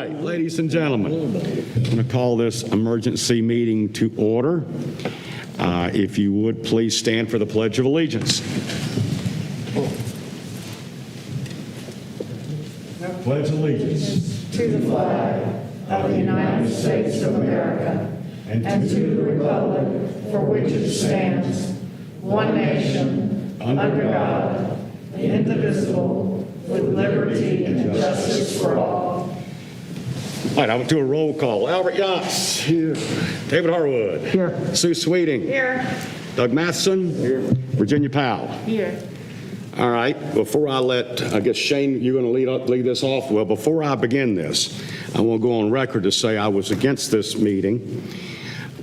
right, ladies and gentlemen, I'm going to call this emergency meeting to order. If you would, please stand for the Pledge of Allegiance. Pledge allegiance to the flag of the United States of America and to the republic for which it stands, one nation, under God, indivisible, with liberty and justice for all. All right, I will do a roll call. Albert Yachts. Here. David Harwood. Here. Sue Sweeting. Here. Doug Matheson. Here. Virginia Powell. Here. All right, before I guess Shane, you're going to lead this off. Well, before I begin this, I want to go on record to say I was against this meeting,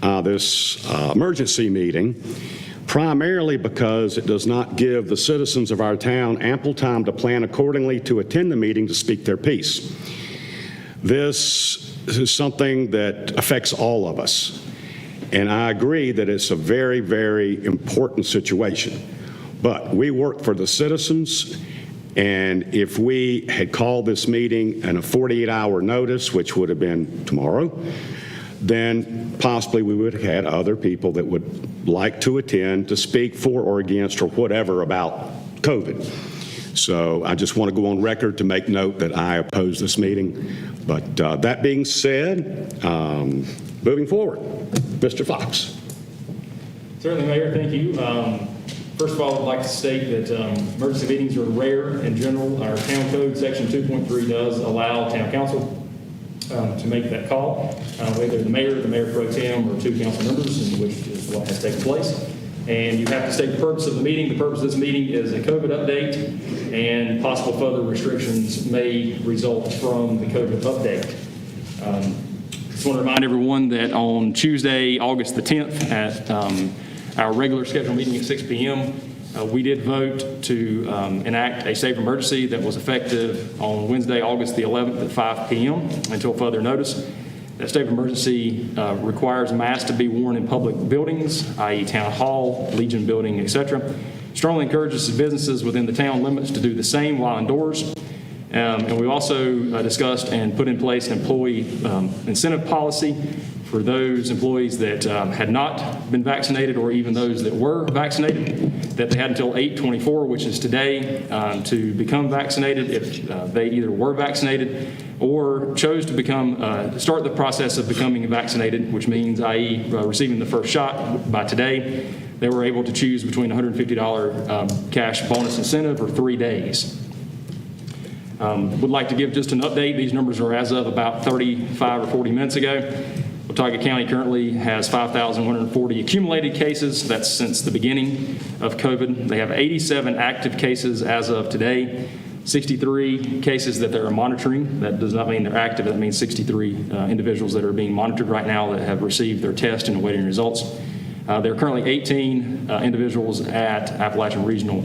this emergency meeting, primarily because it does not give the citizens of our town ample time to plan accordingly to attend the meeting to speak their piece. This is something that affects all of us, and I agree that it's a very, very important situation. But we work for the citizens, and if we had called this meeting in a 48-hour notice, which would have been tomorrow, then possibly we would have had other people that would like to attend to speak for or against or whatever about COVID. So I just want to go on record to make note that I oppose this meeting. But that being said, moving forward, Mr. Fox. Certainly, Mayor, thank you. First of all, I'd like to state that emergency meetings are rare in general. Our town code, section 2.3, does allow town council to make that call, whether the mayor pro tem, or two council members, which is what has taken place. And you have to state the purpose of the meeting. The purpose of this meeting is a COVID update, and possible further restrictions may result from the COVID update. Just want to remind everyone that on Tuesday, August the 10th, at our regular scheduled meeting at 6 p.m., we did vote to enact a state of emergency that was effective on Wednesday, August the 11th at 5 p.m. until further notice. That state of emergency requires masks to be worn in public buildings, i.e. Town Hall, Legion Building, etc. Strongly encourages businesses within the town limits to do the same while indoors. And we also discussed and put in place an employee incentive policy for those employees that had not been vaccinated, or even those that were vaccinated, that they had until 8/24, which is today, to become vaccinated if they either were vaccinated or chose to start the process of becoming vaccinated, which means, i.e. receiving the first shot by today. They were able to choose between $150 cash bonus incentive or 3 days. Would like to give just an update. These numbers are as of about 35 or 40 minutes ago. Watauga County currently has 5,140 accumulated cases. That's since the beginning of COVID. They have 87 active cases as of today, 63 cases that they're monitoring. That does not mean they're active. That means 63 individuals that are being monitored right now that have received their test and awaiting results. There are currently 18 individuals at Appalachian Regional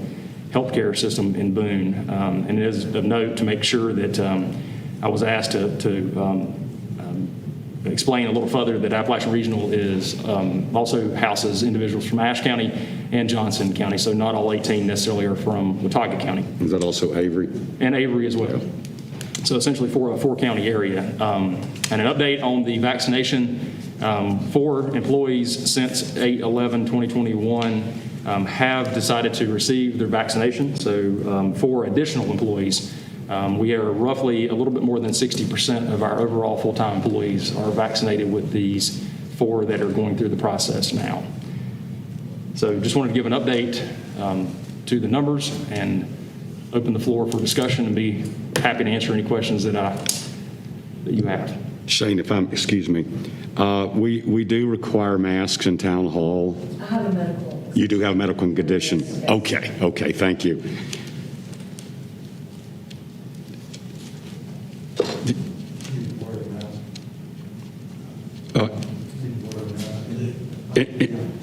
Healthcare System in Boone. And it is of note to make sure that I was asked to explain a little further that Appalachian Regional is also houses individuals from Ashe County and Johnson County, so not all 18 necessarily are from Watauga County. Is that also Avery? And Avery as well. So essentially for a four-county area. And an update on the vaccination for employees since 8/11/2021 have decided to receive their vaccination. So for additional employees, we are roughly a little bit more than 60% of our overall full-time employees are vaccinated with these 4 that are going through the process now. So just wanted to give an update to the numbers and open the floor for discussion, and be happy to answer any questions that you have. Shane, excuse me, we do require masks in Town Hall. I have a medical. You do have a medical condition? Okay, thank you.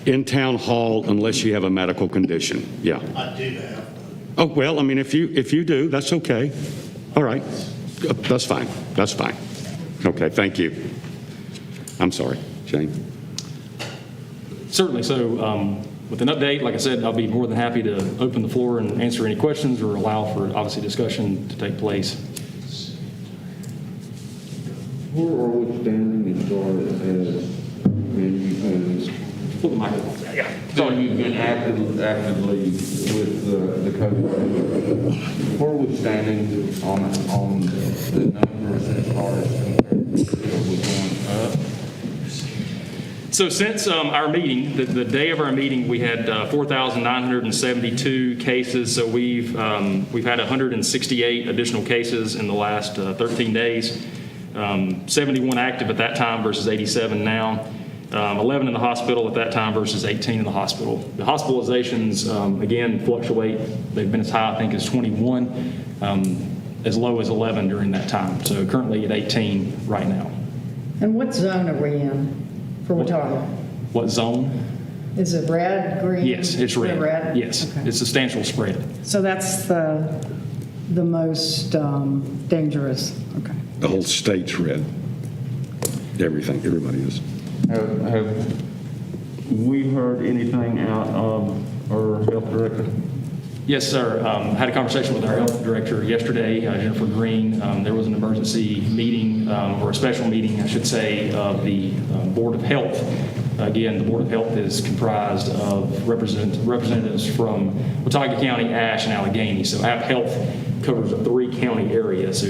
In Town Hall, unless you have a medical condition, yeah. I do have. Oh, well, I mean, if you do, that's okay. All right, that's fine, that's fine. Okay, thank you. I'm sorry, Shane. Certainly. So with an update, like I said, I'll be more than happy to open the floor and answer any questions, or allow for obviously discussion to take place. Where are we standing as far as, Pull the microphone. Yeah. so you've been actively with the COVID? Where are we standing on the numbers as far as compared to, are we going up? So since our meeting, the day of our meeting, we had 4,972 cases. So we've had 168 additional cases in the last 13 days. 71 active at that time versus 87 now. 11 in the hospital at that time versus 18 in the hospital. The hospitalizations, again, fluctuate. They've been as high, I think, as 21, as low as 11 during that time. So currently at 18 right now. And what zone are we in for Watauga? What zone? Is it red, green? Yes, it's red. Red? Yes, Okay. it's substantial spread. So that's the most dangerous, okay. The whole state's red. Everything, everybody is. Have we heard anything out of our health director? Yes, sir. Had a conversation with our health director yesterday, Jennifer Green. There was an emergency meeting, or a special meeting, I should say, of the Board of Health. Again, the Board of Health is comprised of representatives from Watauga County, Ashe, and Allegheny. So App Health covers a 3-county area. So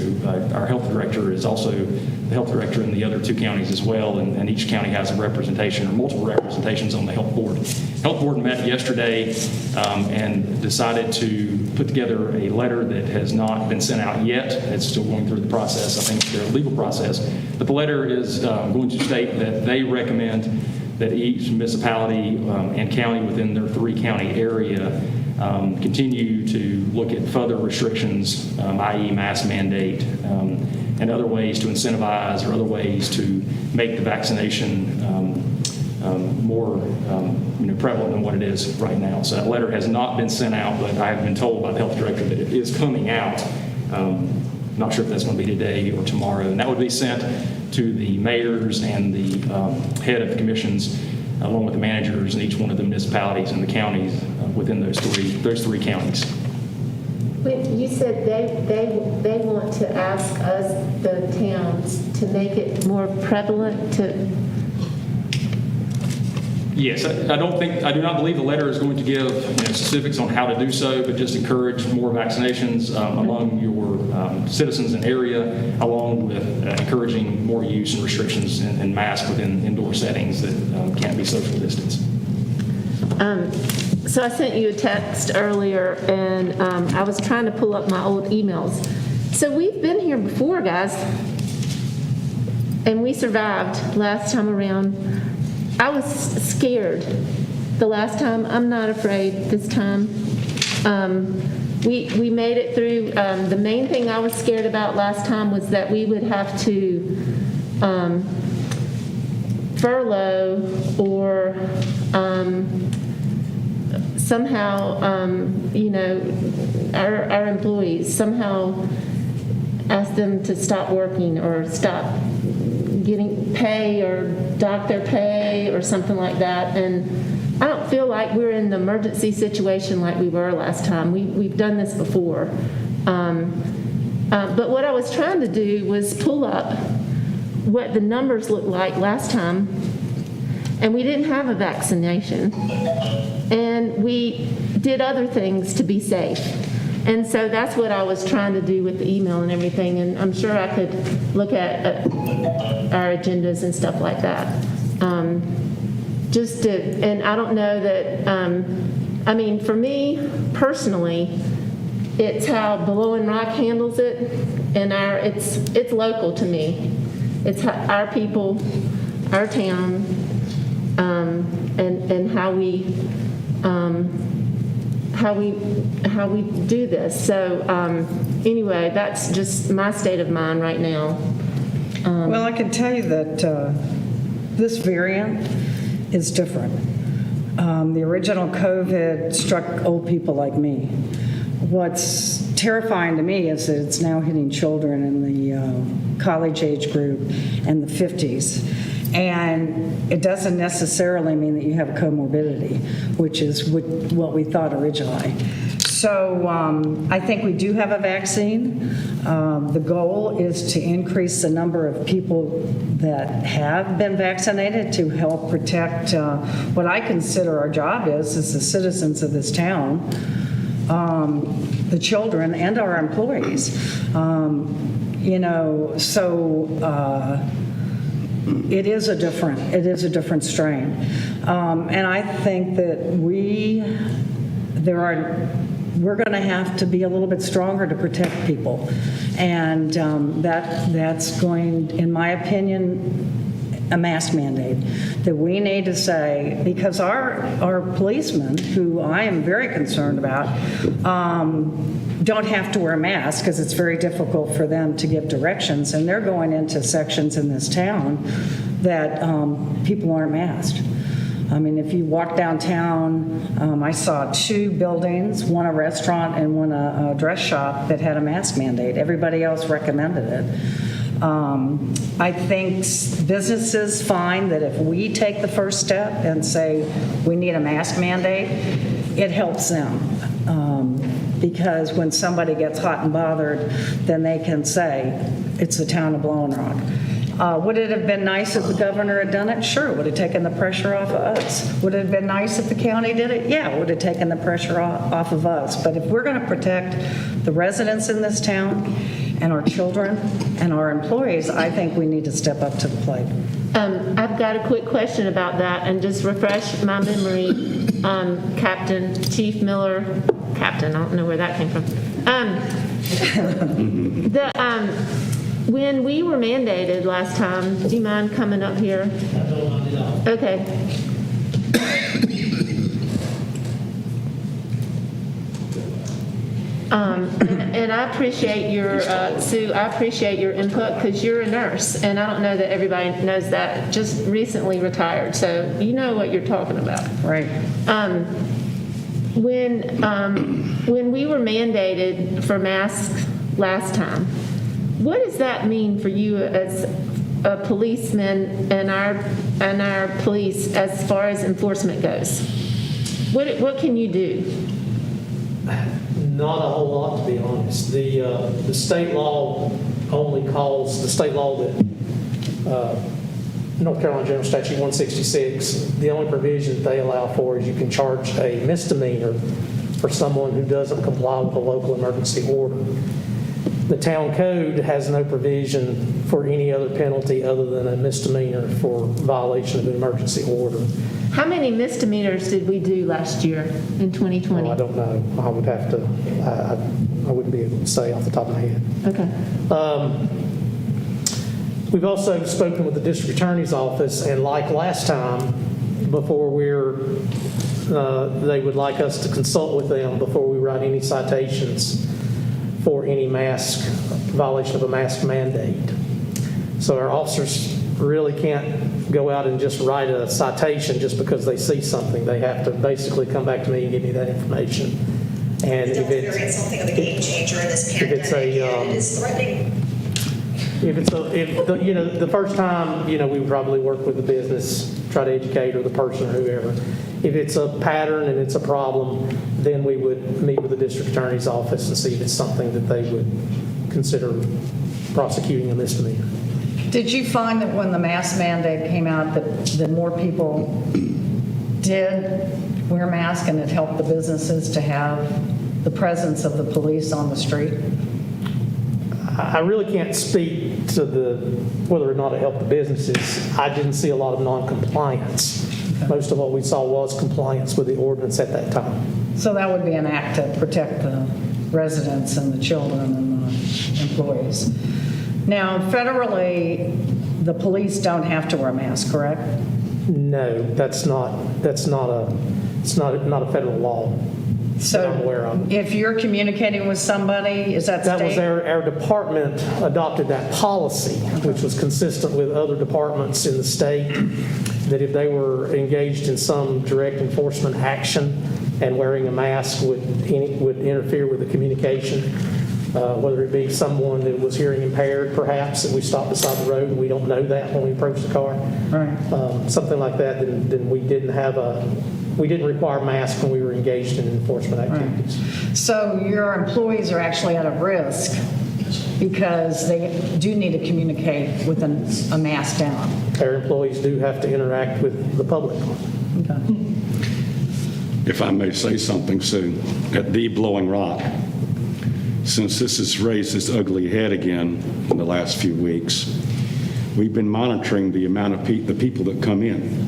our health director is also the health director in the other 2 counties as well, and each county has a representation or multiple representations on the health board. Health board met yesterday and decided to put together a letter that has not been sent out yet. It's still going through the process. I think their legal process. But the letter is going to state that they recommend that each municipality and county within their 3-county area continue to look at further restrictions, i.e. mask mandate, and other ways to incentivize or other ways to make the vaccination more prevalent than what it is right now. So that letter has not been sent out, but I have been told by the health director that it is coming out. Not sure if that's going to be today or tomorrow. And that would be sent to the mayors and the head of the commissions, along with the managers in each one of the municipalities and the counties within those three counties. When you said they want to ask us, the towns, to make it more prevalent to. Yes, I do not believe the letter is going to give specifics on how to do so, but just encourage more vaccinations among your citizens in area, along with encouraging more use and restrictions and masks within indoor settings that can't be social distance. So I sent you a text earlier, and I was trying to pull up my old emails. So we've been here before, guys, and we survived last time around. I was scared the last time. I'm not afraid this time. We made it through. The main thing I was scared about last time was that we would have to furlough or somehow, our employees, somehow ask them to stop working or stop getting pay or dock their pay or something like that. And I don't feel like we're in the emergency situation like we were last time. We've done this before. But what I was trying to do was pull up what the numbers looked like last time, and we didn't have a vaccination. And we did other things to be safe. And so that's what I was trying to do with the email and everything. And I'm sure I could look at our agendas and stuff like that. And I don't know that, for me personally, it's how Below and Rock handles it. And it's local to me. It's our people, our town, and how we do this. So anyway, that's just my state of mind right now. Well, I can tell you that this variant is different. The original COVID struck old people like me. What's terrifying to me is that it's now hitting children in the college age group and the 50s. And it doesn't necessarily mean that you have a comorbidity, which is what we thought originally. So I think we do have a vaccine. The goal is to increase the number of people that have been vaccinated to help protect what I consider our job is as the citizens of this town, the children and our employees. It is a different strain. And I think that we're going to have to be a little bit stronger to protect people. And that's going, in my opinion, a mask mandate, that we need to say, because our policemen, who I am very concerned about, don't have to wear masks because it's very difficult for them to give directions, and they're going into sections in this town that people aren't masked. I mean, if you walk downtown, I saw 2 buildings, one a restaurant and one a dress shop, that had a mask mandate. Everybody else recommended it. I think businesses find that if we take the first step and say we need a mask mandate, it helps them. Because when somebody gets hot and bothered, then they can say, it's the town of Blowing Rock. Would it have been nice if the governor had done it? Sure. Would it have taken the pressure off of us? Would it have been nice if the county did it? Yeah, it would have taken the pressure off of us. But if we're going to protect the residents in this town and our children and our employees, I think we need to step up to the plate. I've got a quick question about that, and just refresh my memory. Chief Miller, Captain, I don't know where that came from. When we were mandated last time, do you mind coming up here? Okay. And I appreciate your, Sue, I appreciate your input because you're a nurse, and I don't know that everybody knows that, just recently retired, so you know what you're talking about. Right. When we were mandated for masks last time, what does that mean for you as a policeman and our police as far as enforcement goes? What can you do? Not a whole lot, to be honest. The state law only calls, the state law that North Carolina General Statute 166, the only provision that they allow for is you can charge a misdemeanor for someone who doesn't comply with a local emergency order. The town code has no provision for any other penalty other than a misdemeanor for violation of an emergency order. How many misdemeanors did we do last year in 2020? Well, I don't know. I would have to, I wouldn't be able to say off the top of my head. Okay. We've also spoken with the district attorney's office, and like last time, before they would like us to consult with them before we write any citations for any violation of a mask mandate. So our officers really can't go out and just write a citation just because they see something. They have to basically come back to me and give me that information. And Still experience something of a game changer in this pandemic, and it is threatening. The first time, we would probably work with the business, try to educate or the person or whoever. If it's a pattern and it's a problem, then we would meet with the district attorney's office and see if it's something that they would consider prosecuting a misdemeanor. Did you find that when the mask mandate came out that more people did wear masks, and it helped the businesses to have the presence of the police on the street? I really can't speak to whether or not it helped the businesses. I didn't see a lot of non-compliance. Most of what we saw was compliance with the ordinance at that time. So that would be an act to protect the residents and the children and the employees. Now, federally, the police don't have to wear masks, correct? No, it's not a federal law that I'm aware of. If you're communicating with somebody, is that That state? was our department adopted that policy, which was consistent with other departments in the state, that if they were engaged in some direct enforcement action and wearing a mask would interfere with the communication, whether it be someone that was hearing impaired, perhaps, that we stopped beside the road and we don't know that when we approach the car. Right. Something like that, then we didn't require masks when we were engaged in enforcement activities. So your employees are actually at a risk because they do need to communicate with a mask down. Our employees do have to interact with the public. If I may say something soon, at the Blowing Rock, since this has raised its ugly head again in the last few weeks, we've been monitoring the amount of the people that come in.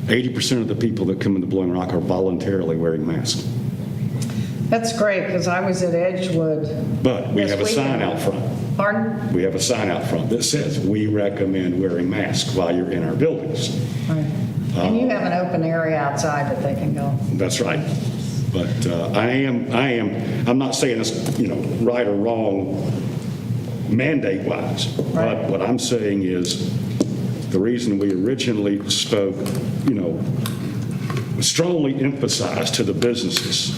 80% of the people that come into Blowing Rock are voluntarily wearing masks. That's great, because I was at Edgewood. But we this have a sign weekend. out front. Pardon? We have a sign out front that says, "We recommend wearing masks while you're in our buildings." Right. And you have an open area outside that they can go. That's right. But I'm not saying it's, right or wrong mandate-wise. Right. But what I'm saying is, the reason we originally spoke, strongly emphasized to the businesses,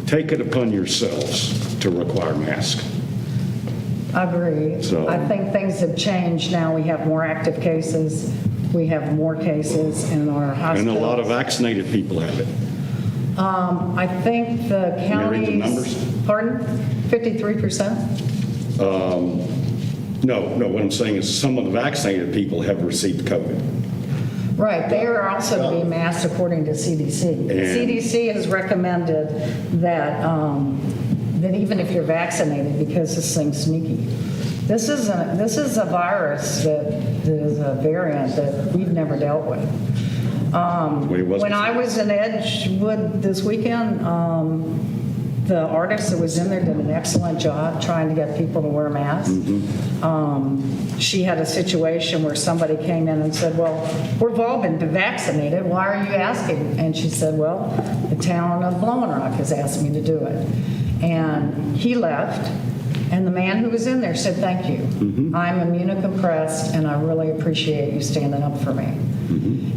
take it upon yourselves to require masks. I agree. So- I think things have changed now. We have more active cases. We have more cases in our And hospitals. a lot of vaccinated people have it. I think the Can you read the counties. numbers? Pardon? 53%? No, what I'm saying is some of the vaccinated people have received COVID. Right, they are also to be masked according to CDC. CDC has recommended that, that even if you're vaccinated, because this thing's sneaky. This is a virus that is a variant that we've never dealt with. When I was in Edgewood this weekend, the artist that was in there did an excellent job trying to get people to wear masks. She had a situation where somebody came in and said, "Well, we've all been vaccinated. Why are you asking?" And she said, "Well, the town of Blowing Rock has asked me to do it." And he left, and the man who was in there said, "Thank you. I'm immunocompressed, and I really appreciate you standing up for me."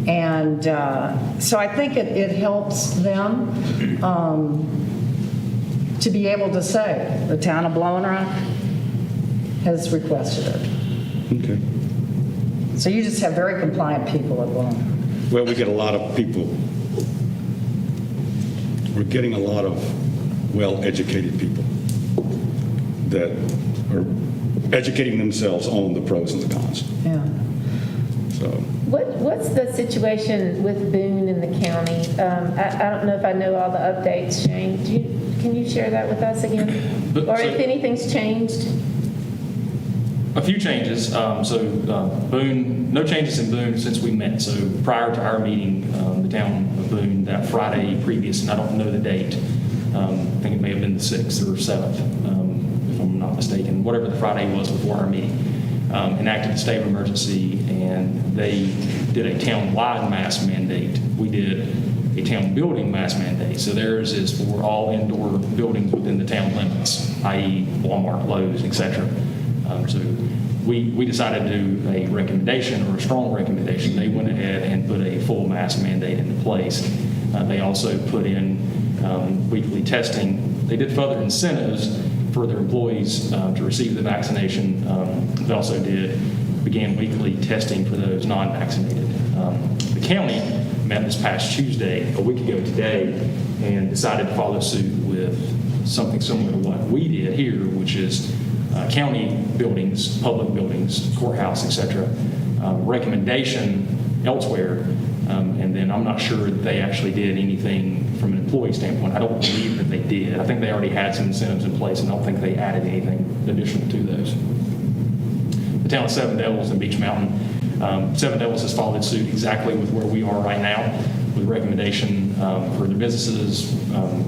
And so I think it helps them to be able to say, the town of Blowing Rock has requested it. Okay. So you just have very compliant people at Blowing Rock. Well, we get a lot of people, we're getting a lot of well-educated people that are educating themselves on the pros and the cons. Yeah. So, What's the situation with Boone in the county? I don't know if I know all the updates, Shane. Can you share that with us again? Or if anything's changed? A few changes. Boone, no changes in Boone since we met. So prior to our meeting, the town of Boone, that Friday previous, and I don't know the date, I think it may have been the 6th or 7th, if I'm not mistaken, whatever the Friday was before our meeting, enacted a state of emergency, and they did a town-wide mask mandate. We did a town building mask mandate. So theirs is for all indoor buildings within the town limits, i.e. Walmart, Lowe's, et cetera. So we decided to do a recommendation, or a strong recommendation. They went ahead and put a full mask mandate into place. They also put in weekly testing. They did further incentives for their employees to receive the vaccination. They also began weekly testing for those non-vaccinated. The county met this past Tuesday, a week ago today, and decided to follow suit with something similar to what we did here, which is county buildings, public buildings, courthouse, et cetera, recommendation elsewhere. And then I'm not sure that they actually did anything from an employee standpoint. I don't believe that they did. I think they already had some incentives in place, and I don't think they added anything additional to those. The town of Seven Devils and Beach Mountain. Seven Devils has followed suit exactly with where we are right now, with recommendation for their businesses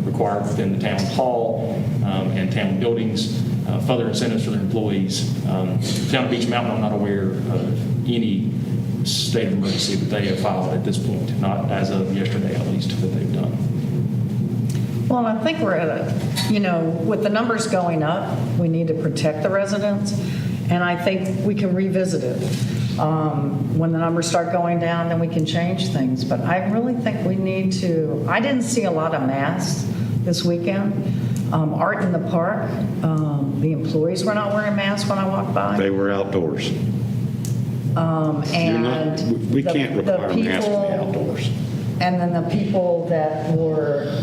required within the town hall and town buildings, further incentives for their employees. The town of Beach Mountain, I'm not aware of any state of emergency that they have filed at this point, not as of yesterday at least, that they've done. Well, I think we're at with the numbers going up, we need to protect the residents, and I think we can revisit it. When the numbers start going down, then we can change things. But I really think we need to, I didn't see a lot of masks this weekend. Art in the park, the employees were not wearing masks when I walked by. they were outdoors. And We the- can't require the masks to be people- outdoors. And then the people that were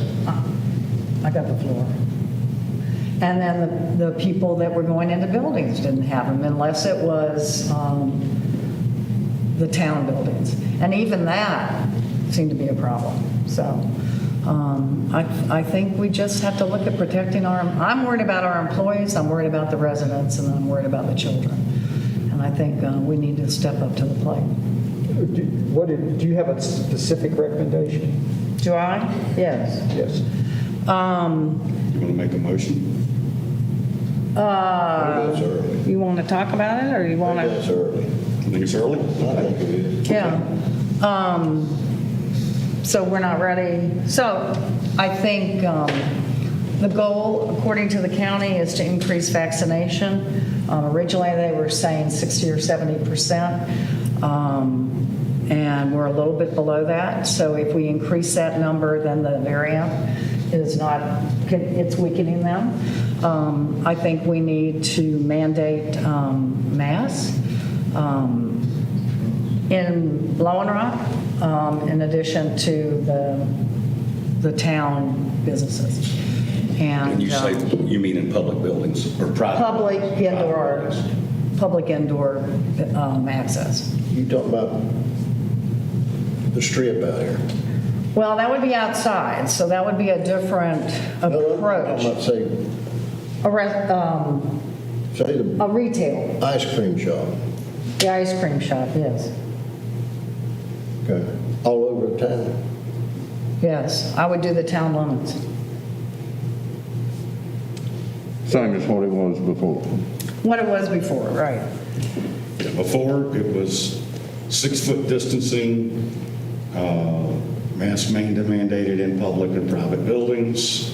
I got the floor. And then the people that were going into buildings didn't have them unless it was the town buildings. And even that seemed to be a problem. So I think we just have to look at protecting I'm worried about our employees, I'm worried about the residents, and I'm worried about the children. And I think we need to step up to the plate. Do you have a specific recommendation? Do I? Yes. Yes. You want to make a motion? That's early. You want to talk about it, or you want to? That's early. I think it's early. I think it is. Yeah. So we're not ready. So I think the goal, according to the county, is to increase vaccination. Originally, they were saying 60 or 70%, and we're a little bit below that. So if we increase that number, then the variant is not, it's weakening them. I think we need to mandate masks in Blowing Rock, in addition to the town businesses. And you say, you mean in public buildings or private? Public indoor access. You talking about the strip out here? Well, that would be outside, so that would be a different I'm approach. not saying, say the A retail, ice cream shop, the ice cream shop, yes. okay, all over the town. Yes, I would do the town limits. Same as what it was before. What it was before, right. Yeah, before, it was 6-foot distancing, mask mandated in public and private buildings.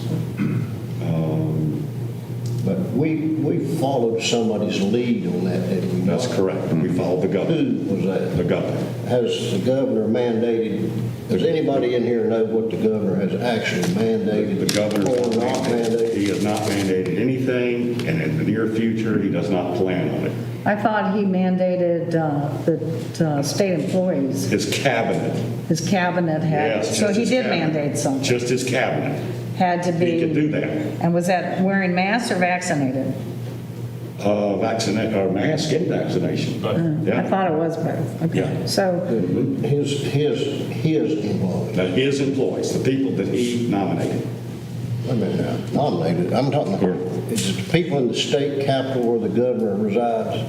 But we followed somebody's lead on that, didn't we? That's correct. We followed the governor. Who was that? The governor. Has the governor mandated, does anybody in here know what the governor has actually mandated? The governor Or not mandated? he has not mandated anything, and in the near future, he does not plan on it. I thought he mandated that state employees, His cabinet. his cabinet had, Yes, so just he his did cabinet. mandate something. Just his cabinet. Had to be. He could do that. And was that wearing masks or vaccinated? Vaccinate, or mask and vaccination. I Yeah. thought it was both. Okay. Yeah. So, His employees. Now, his employees, the people that he nominated. I mean, nominated, I'm talking about, is it the people in the state capital where the governor resides?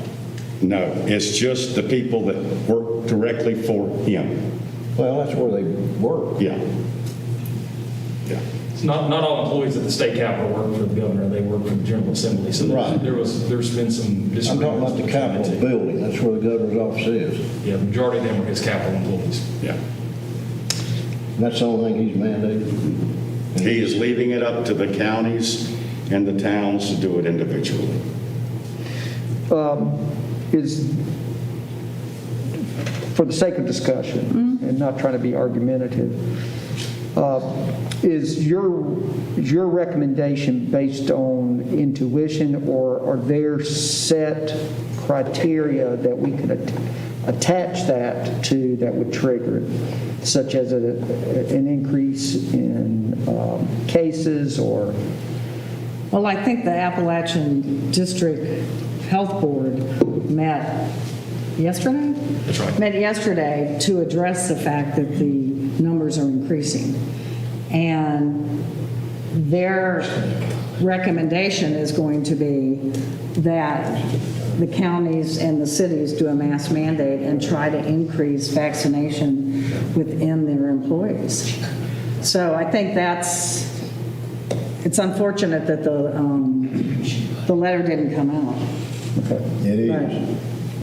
No, it's just the people that work directly for him. Well, that's where they work. Yeah. Yeah. It's not all employees at the state capitol work for the governor, they work for the General Assembly. So Right. there's been some I'm talking disagreements. about the between Capitol two. building, that's where the governor's office is. Yeah, the majority of them are his capital employees. Yeah. That's the only thing he's mandated. He is leaving it up to the counties and the towns to do it individually. Is, for the sake of discussion and not trying to be argumentative, is your recommendation based on intuition, or are there set criteria that we could attach that to that would trigger it, such as an increase in cases or? well, I think the Appalachian District Health Board met yesterday? That's right. Met yesterday to address the fact that the numbers are increasing. And their recommendation is going to be that the counties and the cities do a mass mandate and try to increase vaccination within their employees. So I think it's unfortunate that the letter didn't come out. It is, Right.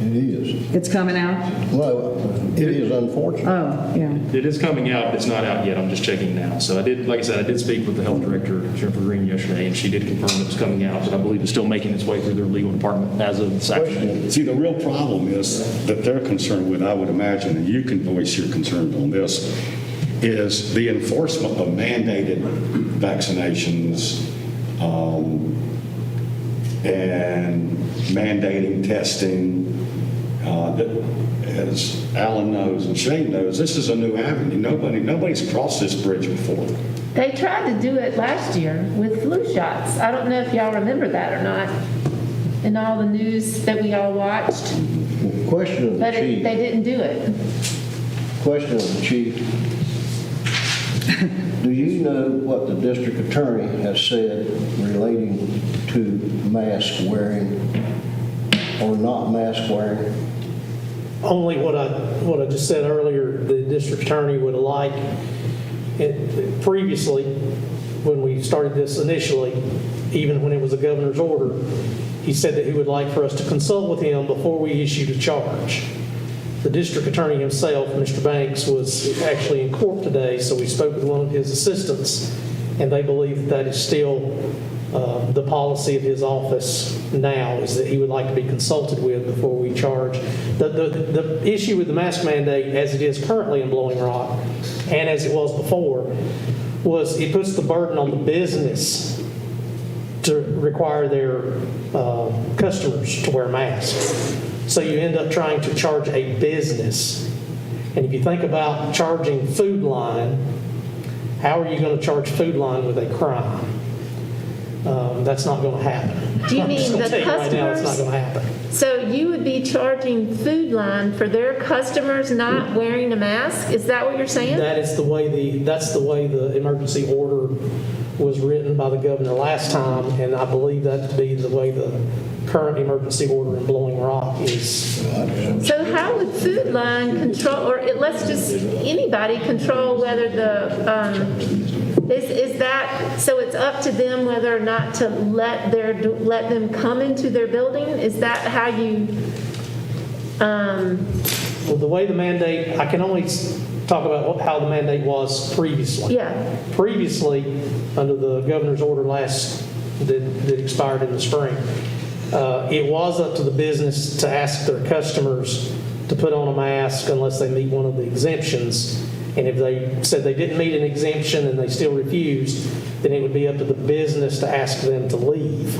it is. It's coming out? Well, it is unfortunate. Oh, yeah. It is coming out, it's not out yet, I'm just checking now. So I did, like I said, I did speak with the health director, Jennifer Green, yesterday, and she did confirm it was coming out, but I believe it's still making its way through their legal department as of this afternoon. See, the real problem is that they're concerned with, I would imagine, and you can voice your concerns on this, is the enforcement of mandated vaccinations and mandating testing. That, as Alan knows and Shane knows, this is a new avenue. Nobody's crossed this bridge before. They tried to do it last year with flu shots. I don't know if y'all remember that or not, in all the news that we all watched, Question of the but they chief, didn't do it. question of the chief. Do you know what the district attorney has said relating to mask wearing or not mask wearing? Only what I just said earlier, the district attorney would like, previously, when we started this initially, even when it was a governor's order, he said that he would like for us to consult with him before we issued a charge. The district attorney himself, Mr. Banks, was actually in court today, so we spoke with one of his assistants, and they believe that is still the policy of his office now, is that he would like to be consulted with before we charge. The issue with the mask mandate, as it is currently in Blowing Rock, and as it was before, was it puts the burden on the business to require their customers to wear masks. So you end up trying to charge a business. And if you think about charging Food Line, how are you going to charge Food Line with a crime? That's not going to happen. Do you I'm just mean gonna the tell you right now, it's not customers? going to happen. So you would be charging Food Line for their customers not wearing a mask? Is that what you're saying? That's the way the emergency order was written by the governor last time, and I believe that to be the way the current emergency order in Blowing Rock is. So how would Food Line control, or let's just, anybody control whether is that, so it's up to them whether or not to let them come into their building? Is that how you, Well, the way the mandate, I can only talk about how the mandate was previously. yeah, Previously, under the governor's order that expired in the spring, it was up to the business to ask their customers to put on a mask unless they meet one of the exemptions. And if they said they didn't meet an exemption and they still refused, then it would be up to the business to ask them to leave.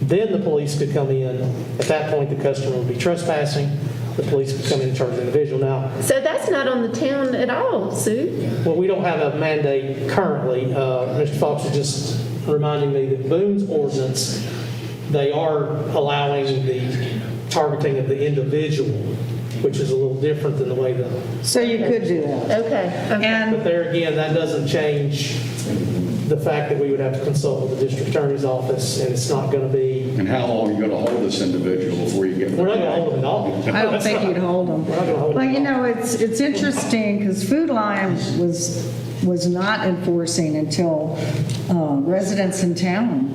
Then the police could come in. At that point, the customer would be trespassing. The police could come in and charge the individual. Now, so that's not on the town at all, Sue. well, we don't have a mandate currently. Mr. Fox was just reminding me that Boone's ordinance, they are allowing the targeting of the individual, which is a little different than the way the, So you could do that. Okay. but And there again, that doesn't change the fact that we would have to consult with the district attorney's office, and it's not going to be, And how long are you going to hold this individual before you get? we're not going to hold them at all. I don't think you'd hold them. We're not gonna hold Well, them. you know, it's interesting because Food Line was not enforcing until residents in town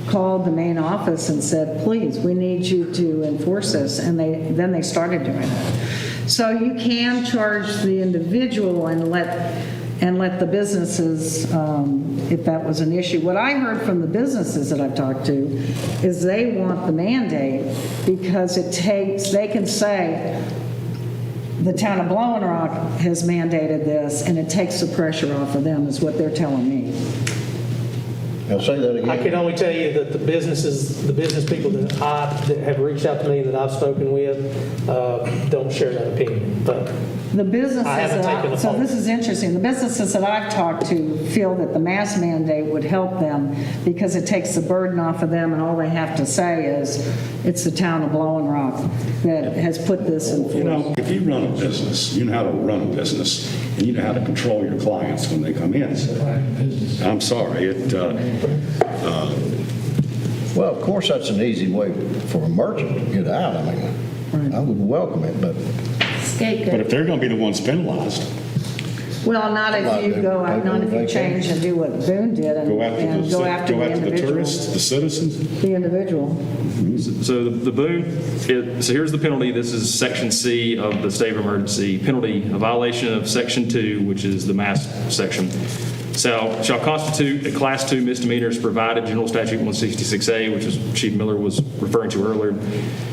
called the main office and said, please, we need you to enforce this. And then they started doing it. So you can charge the individual and let the businesses, if that was an issue. What I heard from the businesses that I've talked to is they want the mandate because they can say, the town of Blowing Rock has mandated this, and it takes the pressure off of them, is what they're telling me. Now say that again. I can only tell you that the business people that have reached out to me and that I've spoken with don't share that opinion. But The businesses, I haven't taken the so poll. this is interesting, the businesses that I've talked to feel that the mask mandate would help them because it takes the burden off of them, and all they have to say is, it's the town of Blowing Rock that has put this in You know, force. if you run a business, you know how to run a business, and you know how to control your clients when they come in. I'm sorry, Well, of course, that's an easy way for a merchant to get out. I mean, I would welcome it, but but Scapegoat. if they're going to be the ones penalized, Well, not if you go, Like not if you vacation. change and do what Boone did and go after go after the the individual. tourists, the citizens. The individual. So the Boone, so here's the penalty. This is Section C of the state of emergency. Penalty, a violation of Section 2, which is the mask section, shall constitute a Class 2 misdemeanor as provided General Statute 166A, which is Chief Miller was referring to earlier.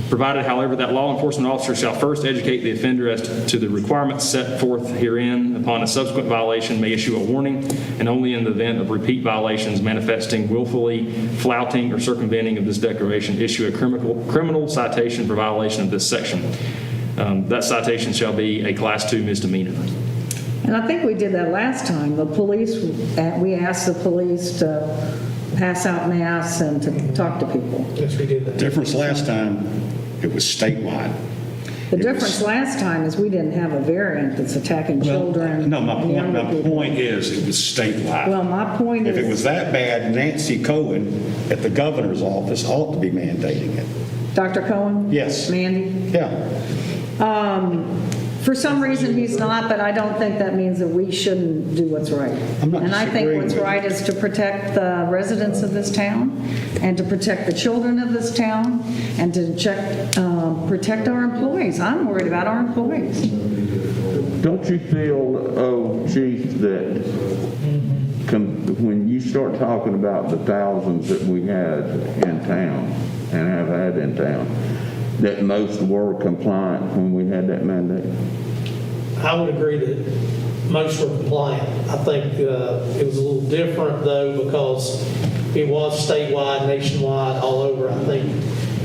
Provided, however, that law enforcement officer shall first educate the offender as to the requirements set forth herein. Upon a subsequent violation, may issue a warning, and only in the event of repeat violations manifesting willfully flouting or circumventing of this declaration, issue a criminal citation for violation of this section. That citation shall be a Class 2 misdemeanor. And I think we did that last time. The police, we asked the police to pass out masks and to talk to people. Yes, we did that. Difference last time, it was statewide. The difference last time is we didn't have a variant that's attacking children. No, and younger my people. point is, it was statewide. Well, my point If it is, was that bad, Nancy Cohen at the governor's office ought to be mandating it. Dr. Cohen? Yes. Mandy? Yeah. For some reason, he's not, but I don't think that means that we shouldn't do what's right. I'm not And I think disagreeing what's with you. right is to protect the residents of this town, and to protect the children of this town, and to protect our employees. I'm worried about our employees. Don't you feel, oh, Chief, that when you start talking about the thousands that we had in town and have had in town, that most were compliant when we had that mandate? I would agree that most were compliant. I think it was a little different, though, because it was statewide, nationwide, all over. I think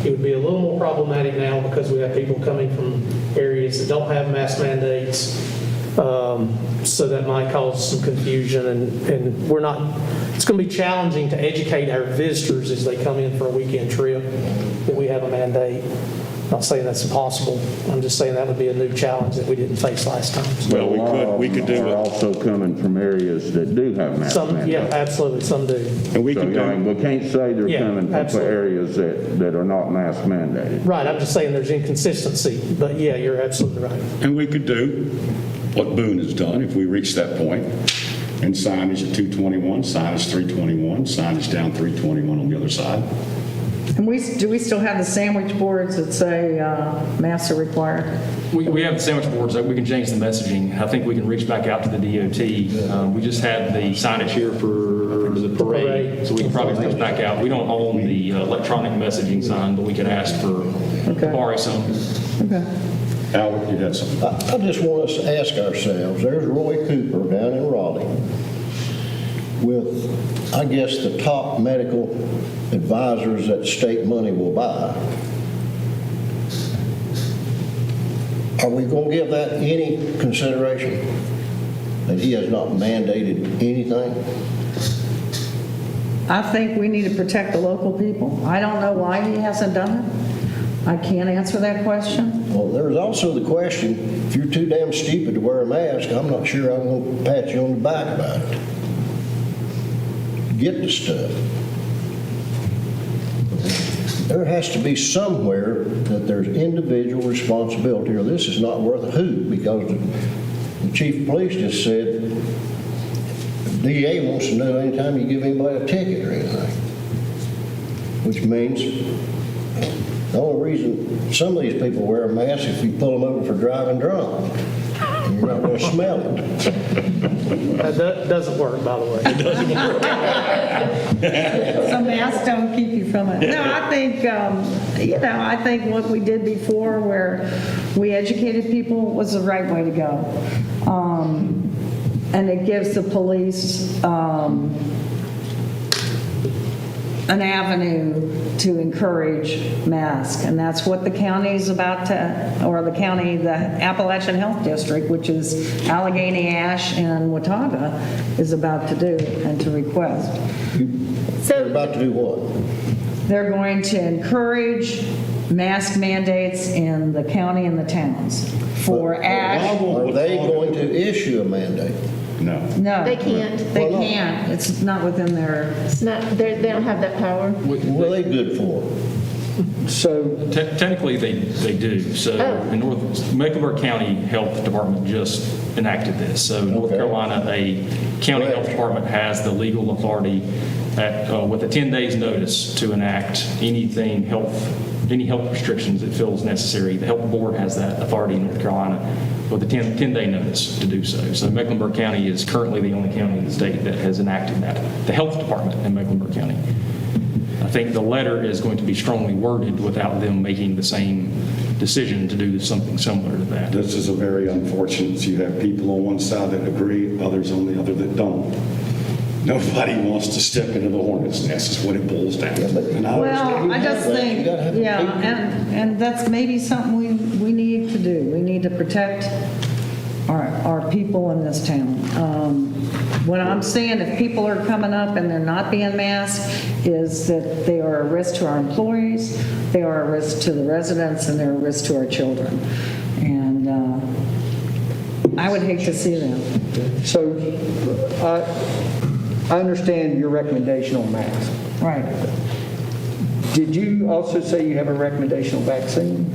it would be a little more problematic now because we have people coming from areas that don't have mask mandates. So that might cause some confusion, and we're not, it's going to be challenging to educate our visitors as they come in for a weekend trip that we have a mandate. Not saying that's impossible. I'm just saying that would be a new challenge that we didn't face last time. Well, A lot of we could them do Are it, also coming from areas that do have mask Some, yeah, mandates. absolutely, some do. and we So, could do, we can't say they're Yeah, coming from absolutely. areas that are not mask mandated. Right, I'm just saying there's inconsistency, but yeah, you're absolutely right. and we could do what Boone has done if we reach that point, and signage at 221, signage 321, signage down 321 on the other side. And do we still have the sandwich boards that say masks are required? We have the sandwich boards, that we can change the messaging. I think we can reach back out to the DOT. We just had the signage here for the parade, so we can probably reach back out. We don't own the electronic messaging sign, but we could ask for, borrow some. Okay. Albert, you had something? I just want us to ask ourselves, there's Roy Cooper down in Raleigh with, I guess, the top medical advisors that state money will buy. Are we going to give that any consideration? That he has not mandated anything? I think we need to protect the local people. I don't know why he hasn't done it. I can't answer that question. Well, there's also the question, if you're too damn stupid to wear a mask, I'm not sure I'm going to pat you on the back about it. Get the stuff. There has to be somewhere that there's individual responsibility, or this is not worth a hoot, because the chief of police just said, the DA wants to know anytime you give anybody a ticket or anything. Which means, the only reason some of these people wear a mask is if you pull them over for driving drunk. And you're not going to smell it. That doesn't work, by the way. Some masks don't keep you from it. No, I think, I think what we did before where we educated people was the right way to go. And it gives the police an avenue to encourage masks. And that's what the county is about to, or the Appalachian Health District, which is Allegheny, Ash, and Watauga, is about to do and to request. They're about to do what? They're going to encourage mask mandates in the county and the towns for Ash. Are they going to issue a mandate? No. No. They can't. They Why not? can't. It's not within their, It's not, they don't have that power. What are they good for? So Technically, they do. So in Mecklenburg County Health Department just enacted this. So North Okay. Carolina, a county Right. health department has the legal authority with a 10 days notice to enact any health restrictions it feels necessary. The health board has that authority in North Carolina with a 10-day notice to do so. So Mecklenburg County is currently the only county in the state that has enacted that. The health department in Mecklenburg County. I think the letter is going to be strongly worded without them making the same decision to do something similar to that. This is a very unfortunate. You have people on one side that agree, others on the other that don't. Nobody wants to step into the hornet's nest, is what it boils down to. And I well, I just You think, gotta have yeah, people. and that's maybe something we need to do. We need to protect our are people in this town. What I'm saying, if people are coming up and they're not being masked, is that they are a risk to our employees, they are a risk to the residents, and they're a risk to our children. And I would hate to see them. So I understand your recommendation on masks. Right. Did you also say you have a recommendation on vaccine?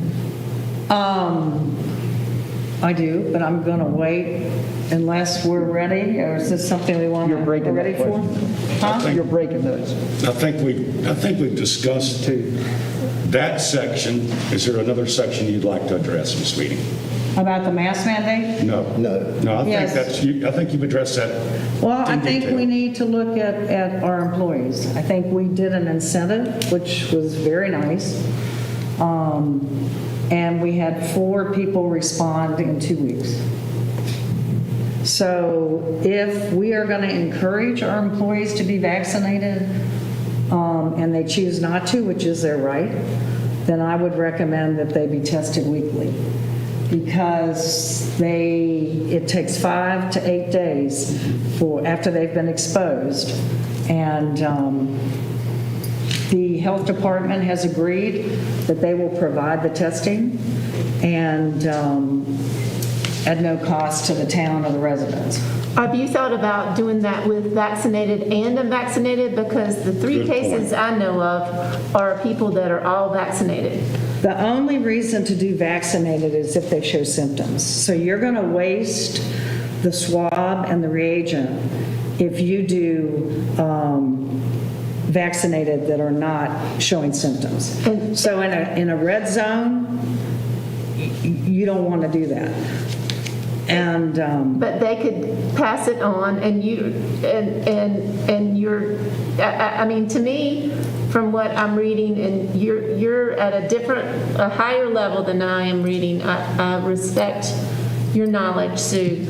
I do, but I'm going to wait unless we're ready, or is this something we want to, You're breaking we're ready that for? question. Huh? You're breaking those. I think we've discussed that section. Is there another section you'd like to address in this meeting? About the mask mandate? No. No, I think Yes. I think you've addressed that. Well, I in think detail. we need to look at our employees. I think we did an incentive, which was very nice. And we had 4 people respond in 2 weeks. So if we are going to encourage our employees to be vaccinated, and they choose not to, which is their right, then I would recommend that they be tested weekly. Because it takes 5 to 8 days after they've been exposed. And the health department has agreed that they will provide the testing and at no cost to the town or the residents. Have you thought about doing that with vaccinated and unvaccinated? Because the 3 Good point. cases I know of are people that are all vaccinated. The only reason to do vaccinated is if they show symptoms. So you're going to waste the swab and the reagent if you do vaccinated that are not showing symptoms. So in a red zone, you don't want to do that. And But they could pass it on, and you're, I mean, to me, from what I'm reading, and you're at a higher level than I am reading. I respect your knowledge, Sue,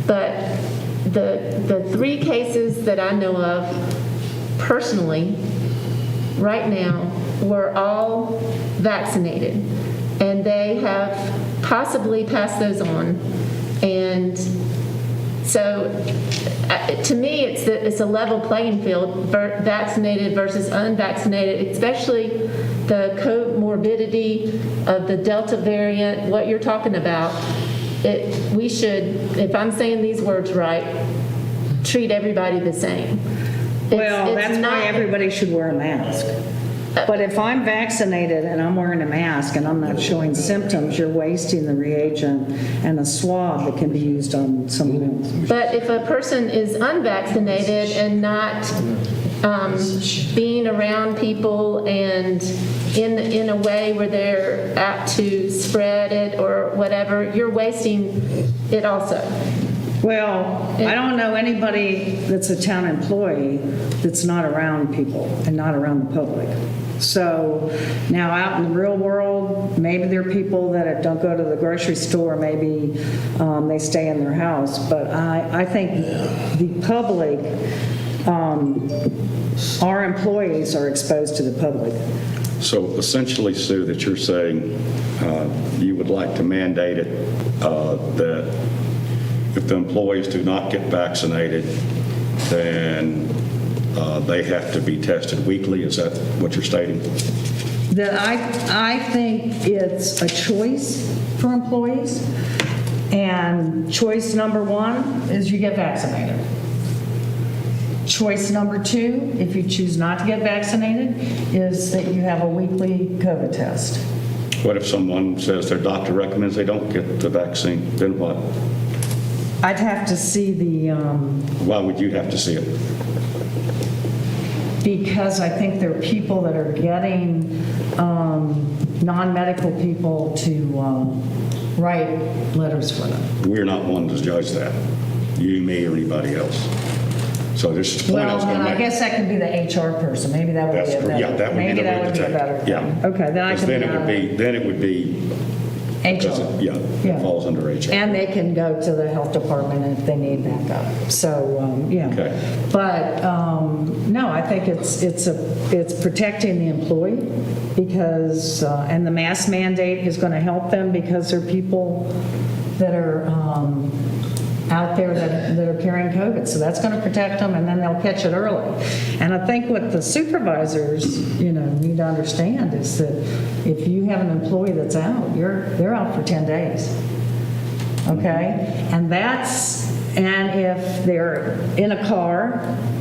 but the 3 cases that I know of personally, right now, were all vaccinated, and they have possibly passed those on. And so, to me, it's a level playing field, vaccinated versus unvaccinated, especially the comorbidity of the Delta variant, what you're talking about. We should, if I'm saying these words right, treat everybody the same. well, It's that's not- why everybody should wear a mask. But if I'm vaccinated and I'm wearing a mask and I'm not showing symptoms, you're wasting the reagent and a swab that can be used on someone else. But if a person is unvaccinated and not being around people and in a way where they're apt to spread it or whatever, you're wasting it also. Well, I don't know anybody that's a town employee that's not around people and not around the public. So now out in the real world, maybe there are people that don't go to the grocery store, maybe they stay in their house. But I think the public, our employees are exposed to the public. So essentially, Sue, that you're saying you would like to mandate it that if the employees do not get vaccinated, then they have to be tested weekly. Is that what you're stating? That I think it's a choice for employees. And choice number 1 is you get vaccinated. Choice number 2, if you choose not to get vaccinated, is that you have a weekly COVID test. What if someone says their doctor recommends they don't get the vaccine? Then what? I'd have to see Why would you have to see it? because I think there are people that are getting non-medical people to write letters for them. We're not one to judge that. You, me, or anybody else. So this is the point I Well, was going then to I make. guess that could be the HR person. Maybe that would be That's a correct. better. Yeah, that would be maybe the that way would to be a take better it. thing. Yeah. Okay, then I Because can. then it would be, because HR. it falls under HR. And they can go to the health department if they need backup. So, yeah. Okay. But, no, I think it's protecting the employee because, and the mask mandate is going to help them because there are people that are out there that are carrying COVID. So that's going to protect them, and then they'll catch it early. And I think what the supervisors, need to understand is that if you have an employee that's out, they're out for 10 days. Okay? And if they're in a car,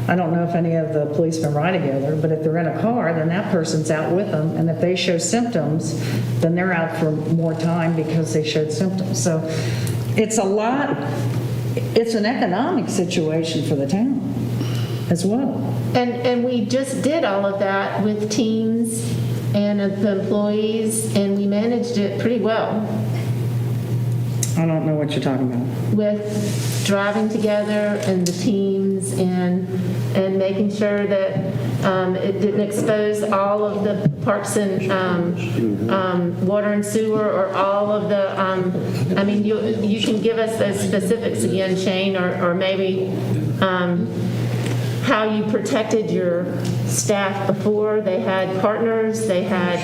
I don't know if any of the policemen ride together, but if they're in a car, then that person's out with them. And if they show symptoms, then they're out for more time because they showed symptoms. So it's it's an economic situation for the town as well. And we just did all of that with teams and the employees, and we managed it pretty well I don't know what you're talking about. with driving together and the teams and making sure that it didn't expose all of the parks and water and sewer or all of the, you can give us those specifics again, Shane, or maybe how you protected your staff before. They had partners, they had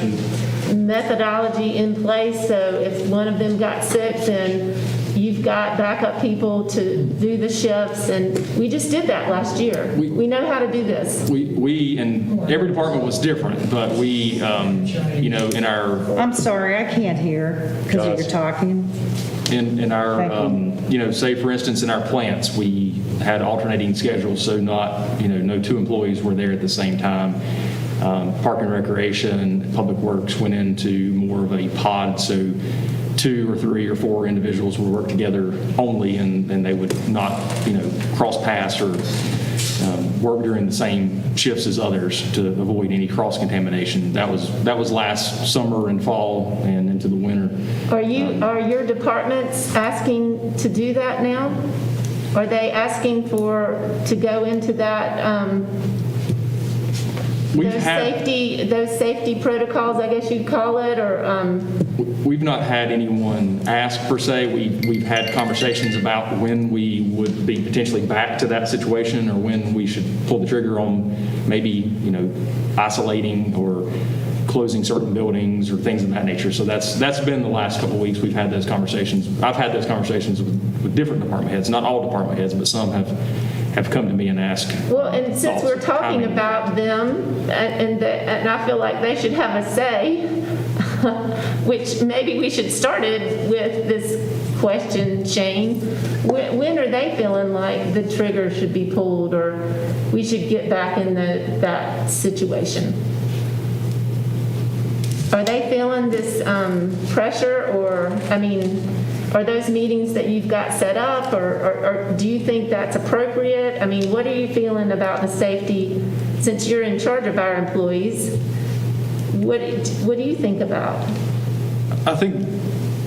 methodology in place, so if one of them got sick, then you've got backup people to do the shifts, and we just did that last year. We know how to do this. And every department was different, but we, in our, I'm sorry, I can't hear because you're talking. in our, say for instance, in our plants, we had alternating schedules, so no two employees were there at the same time. Park and Recreation, Public Works went into more of a pod, so 2 or 3 or 4 individuals would work together only, and they would not, cross paths or work during the same shifts as others to avoid any cross-contamination. That was last summer and fall and into the winter. Are your departments asking to do that now? Are they asking to go into that, those safety protocols, I guess you'd call it, or? We've not had anyone ask per se. We've had conversations about when we would be potentially back to that situation, or when we should pull the trigger on maybe, isolating or closing certain buildings or things of that nature. So that's been the last couple of weeks we've had those conversations. I've had those conversations with different department heads, not all department heads, but some have come to me and asked. Well, and since we're talking about them, and I feel like they should have a say, which maybe we should start it with this question, Shane. When are they feeling like the trigger should be pulled, or we should get back in that situation? Are they feeling this pressure, or, are those meetings that you've got set up, or do you think that's appropriate? What are you feeling about the safety, since you're in charge of our employees? What do you think about? I think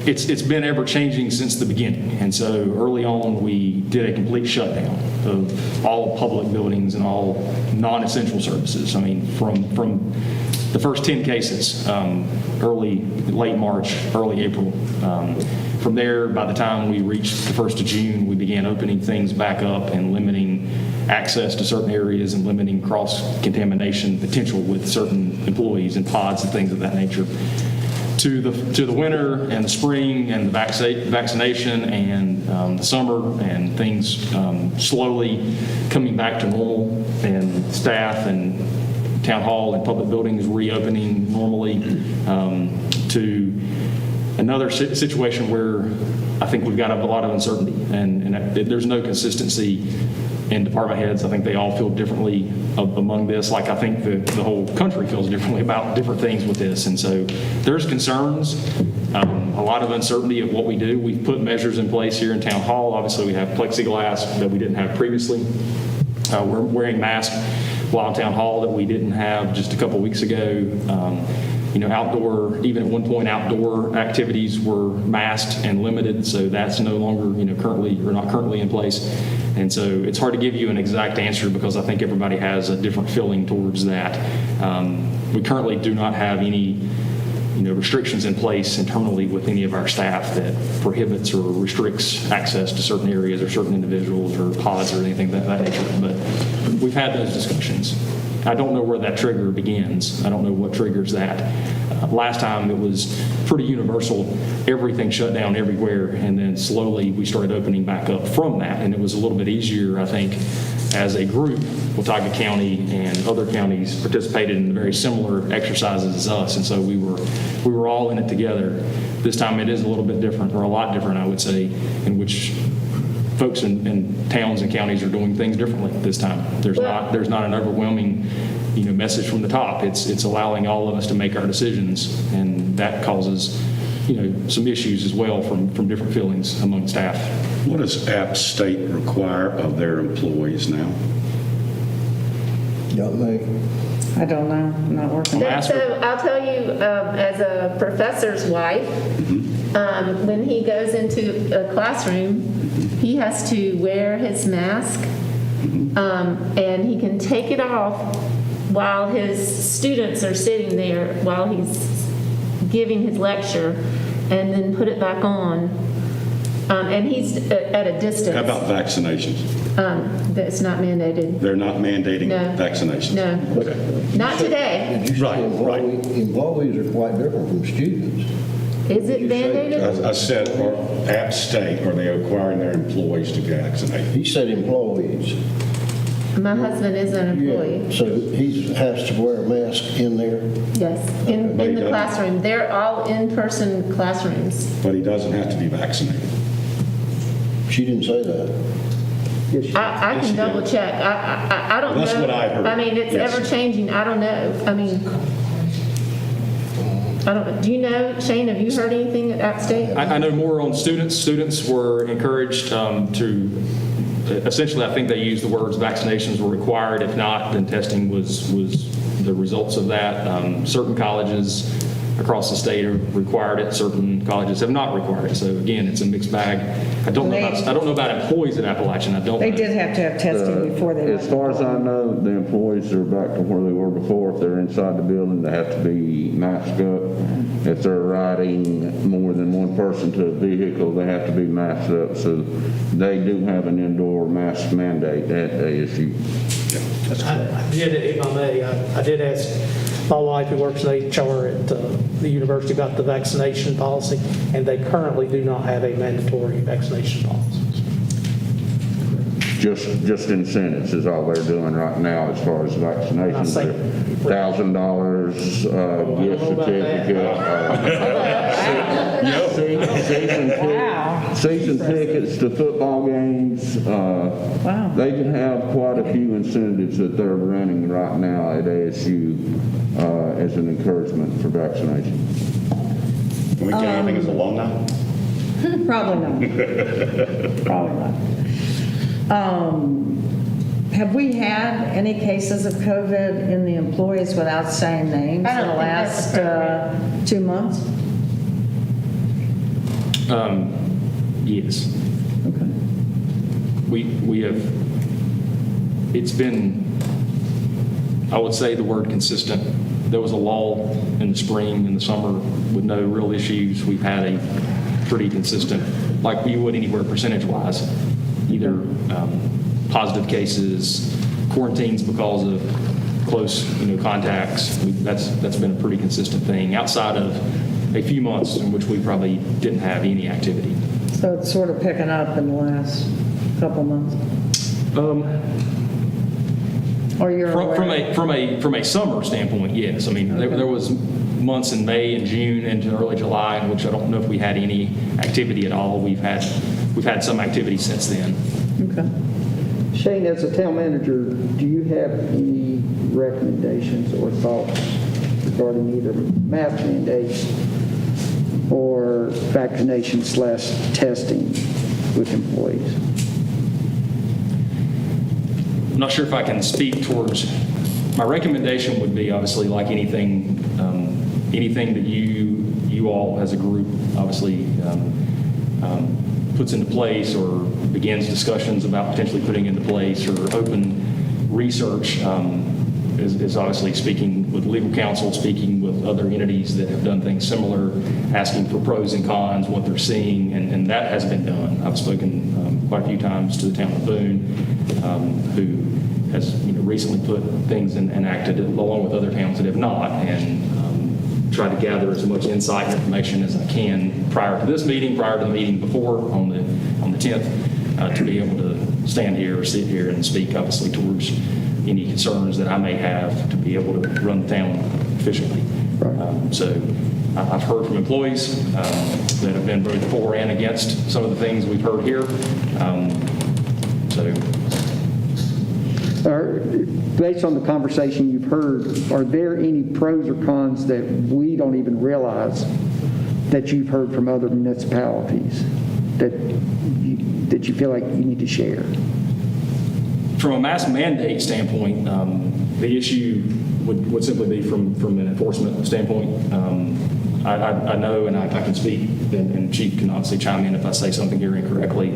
it's been ever changing since the beginning. And so early on, we did a complete shutdown of all public buildings and all non-essential services. From the first 10 cases, late March, early April. From there, by the time we reached the 1st of June, we began opening things back up and limiting access to certain areas and limiting cross-contamination potential with certain employees and pods and things of that nature. To the winter and the spring and the vaccination and the summer and things slowly coming back to normal, and staff and town hall and public buildings reopening normally, to another situation where I think we've got a lot of uncertainty, and there's no consistency in department heads. I think they all feel differently among this, like I think the whole country feels differently about different things with this. And so there's concerns, a lot of uncertainty of what we do. We've put measures in place here in town hall. Obviously, we have plexiglass that we didn't have previously. We're wearing masks while in town hall that we didn't have just a couple weeks ago. Outdoor, even at one point, outdoor activities were masked and limited, so that's no longer, not currently in place. And so it's hard to give you an exact answer because I think everybody has a different feeling towards that. We currently do not have any, restrictions in place internally with any of our staff that prohibits or restricts access to certain areas or certain individuals or pods or anything of that nature. But we've had those discussions. I don't know where that trigger begins. I don't know what triggers that. Last time it was pretty universal. Everything shut down everywhere, and then slowly we started opening back up from that. And it was a little bit easier, I think, as a group. Watauga County and other counties participated in very similar exercises as us, and so we were all in it together. This time it is a little bit different, or a lot different, I would say, in which folks in towns and counties are doing things differently this time. There's not an overwhelming, message from the top. It's allowing all of us to make our decisions, and that causes, some issues as well from different feelings among staff. What does App State require of their employees now? Got me. I don't know, I'm not working. So I'll tell you, as a professor's wife, when he goes into a classroom, he has to wear his mask, and he can take it off while his students are sitting there, while he's giving his lecture, and then put it back on. And he's at a distance. How about vaccinations? That's not mandated. They're not mandating No. vaccinations? No, Okay. not today. Did you say Right, right. employees are quite different from students? Is it mandated? I said, are App State, are they requiring their employees to vaccinate? He said employees. My husband is an employee. So he has to wear a mask in there? Yes, in But he the doesn't. classroom. They're all in-person classrooms. But he doesn't have to be vaccinated. She didn't say that. Yes, I can double check. I don't know. That's what I heard. I mean, it's Yes. ever changing. I don't know. I mean, I don't, do you know, Shane, have you heard anything at App State? I know more on students. Students were encouraged to, essentially, I think they used the words vaccinations were required. If not, then testing was the results of that. Certain colleges across the state have required it. Certain colleges have not required it. So again, it's a mixed bag. I don't know about employees at Appalachian. I don't They know. did have to have testing before they As far as I know, the employees are back to where they were before. If they're inside the building, they have to be masked up. If they're riding more than one person to a vehicle, they have to be masked up. So they do have an indoor mask mandate at ASU. I did, if I may, I did ask my wife, who works in HR at the university, about the vaccination policy, and they currently do not have a mandatory vaccination policy. Just incentives is all they're doing right now as far as vaccinations. I see. $1,000 gift know about certificate. Season tickets to football games. Wow. They can have quite a few incentives that they're running right now at ASU as an encouragement for vaccination. Can we count anything as alumni? Probably not. Probably not. Have we had any cases of COVID in the employees without saying names I in don't the think that's last 2 months? Yes. Okay. We have, it's been, I would say the word consistent. There was a lull in the spring and the summer with no real issues. We've had a pretty consistent, like we would anywhere percentage-wise, either positive cases, quarantines because of close, contacts. That's been a pretty consistent thing outside of a few months in which we probably didn't have any activity. So it's sort of picking up in the last couple months? Or you're aware? From a summer standpoint, yes. I mean, there was months in May and June into early July in which I don't know if we had any activity at all. We've had some activity since then. Okay. Shane, as a town manager, do you have any recommendations or thoughts regarding either mask mandates or vaccination/testing with employees? I'm not sure if I can speak towards, my recommendation would be obviously like anything that you all as a group obviously puts into place or begins discussions about potentially putting into place or open research is obviously speaking with legal counsel, speaking with other entities that have done things similar, asking for pros and cons, what they're seeing, and that has been done. I've spoken quite a few times to the town of Boone, who has recently put things enacted along with other towns that have not, and try to gather as much insight and information as I can prior to this meeting, prior to the meeting before on the 10th, to be able to stand here or sit here and speak obviously towards any concerns that I may have to be able to run the town efficiently. So I've heard from employees that have been both for and against some of the things we've heard here. Based on the conversation you've heard, are there any pros or cons that we don't even realize that you've heard from other municipalities that you feel like you need to share? From a mask mandate standpoint, the issue would simply be from an enforcement standpoint. I know, and I can speak, and Chief can obviously chime in if I say something here incorrectly.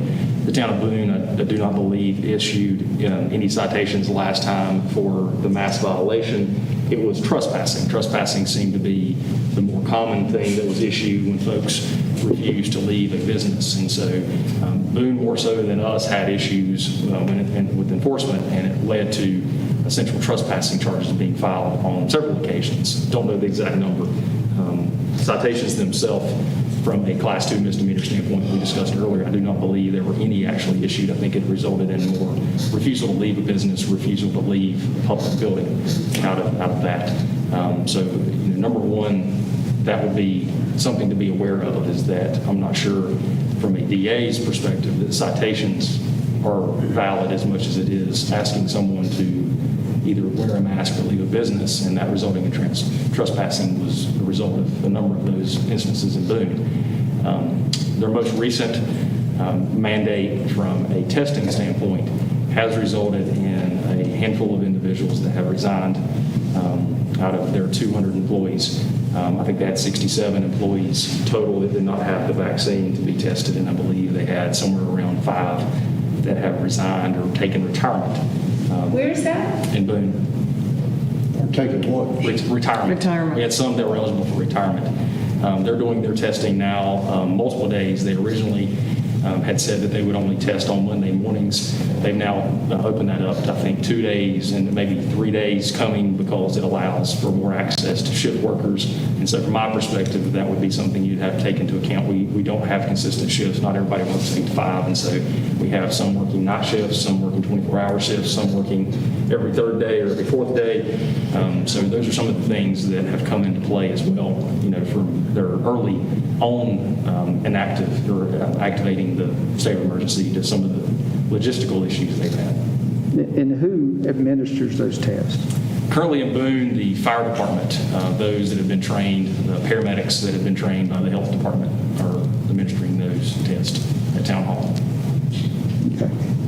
The town of Boone, I do not believe, issued any citations last time for the mask violation. It was trespassing. Trespassing seemed to be the more common thing that was issued when folks refused to leave a business. And so Boone, more so than us, had issues with enforcement, and it led to essential trespassing charges being filed on several occasions. Don't know the exact number. Citations themselves, from a Class 2 misdemeanor standpoint we discussed earlier, I do not believe there were any actually issued. I think it resulted in more refusal to leave a business, refusal to leave a public building out of that. So, number one, that would be something to be aware of, is that I'm not sure from a DA's perspective that citations are valid as much as it is asking someone to either wear a mask or leave a business, and that resulting in trespassing was the result of a number of those instances in Boone. Their most recent mandate from a testing standpoint has resulted in a handful of individuals that have resigned out of their 200 employees. I think they had 67 employees total that did not have the vaccine to be tested, and I believe they had somewhere around 5 that have resigned or taken retirement. Where is that? In Boone. Or taking what? Retirement. We had some that were eligible for retirement. They're doing their testing now multiple days. They originally had said that they would only test on Monday mornings. They've now opened that up to, I think, 2 days and maybe 3 days coming, because it allows for more access to shift workers. And so from my perspective, that would be something you'd have to take into account. We don't have consistent shifts. Not everybody works 8 to 5. And so we have some working night shifts, some working 24-hour shifts, some working every third day or every fourth day. So those are some of the things that have come into play as well, from their early on activating the state of emergency to some of the logistical issues they've had. And who administers those tests? Currently in Boone, the fire department, those that have been trained, the paramedics that have been trained by the health department are administering those tests at Town Hall.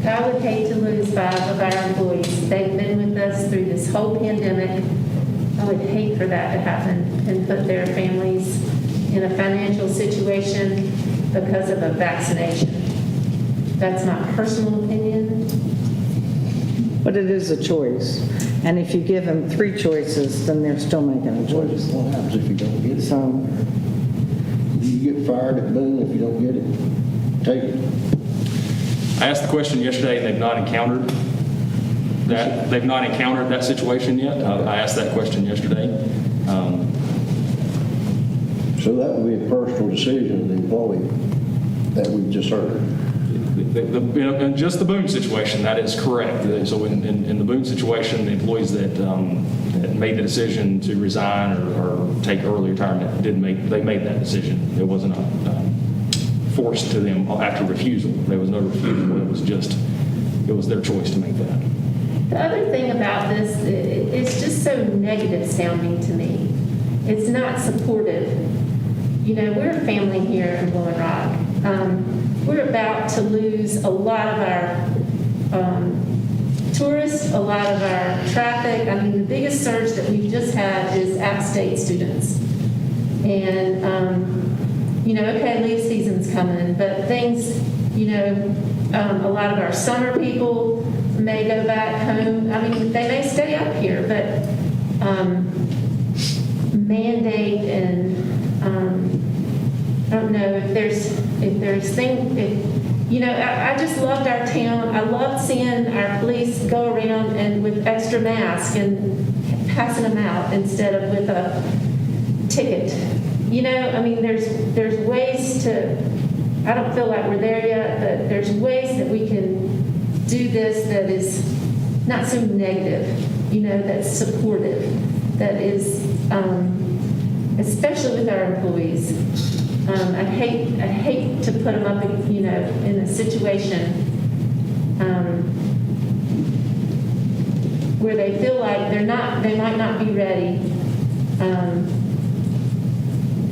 I would hate to lose 5 of our employees. They've been with us through this whole pandemic. I would hate for that to happen and put their families in a financial situation because of a vaccination. That's my personal opinion. But it is a choice. And if you give them 3 choices, then they're still making a choice. What happens if you don't get it? So, You get fired at Boone if you don't get it? Take it. I asked the question yesterday, and they've not encountered that situation yet. I asked that question yesterday. So that would be a personal decision of the employee that we've just heard. In just the Boone situation, that is correct. So in the Boone situation, the employees that made the decision to resign or take early retirement they made that decision. It wasn't forced to them after refusal. There was no refusal. It was their choice to make that. The other thing about this, it's just so negative sounding to me. It's not supportive. We're a family here in Blowing Rock. We're about to lose a lot of our tourists, a lot of our traffic. I mean, the biggest surge that we've just had is out-of-state students. And, okay, leave season's coming, but things, a lot of our summer people may go back home. I mean, they may stay up here, but mandate and I don't know if You know, I just loved our town. I loved seeing our police go around and with extra masks and passing them out instead of with a ticket. You know, I mean, there's ways to, I don't feel like we're there yet, but there's ways that we can do this that is not so negative, you know, that's supportive, that is, especially with our employees. I hate to put them up, you know, in a situation where they feel like they might not be ready.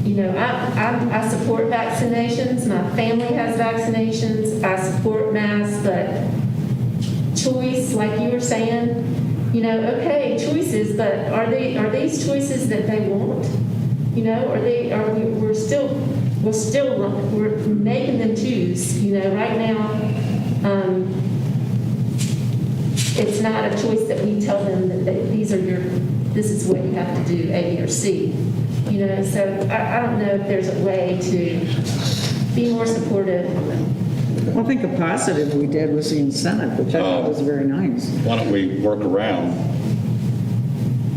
You know, I support vaccinations. My family has vaccinations. I support masks, but choice, like you were saying, you know, okay, choices, but are these choices that they want? You know, we're making them choose. You know, right now, it's not a choice that we tell them that this is what you have to do, A, B, or C. You know, so I don't know if there's a way to be more supportive. Well, I think a positive we did was the incentive, which I thought was very nice. Why don't we work around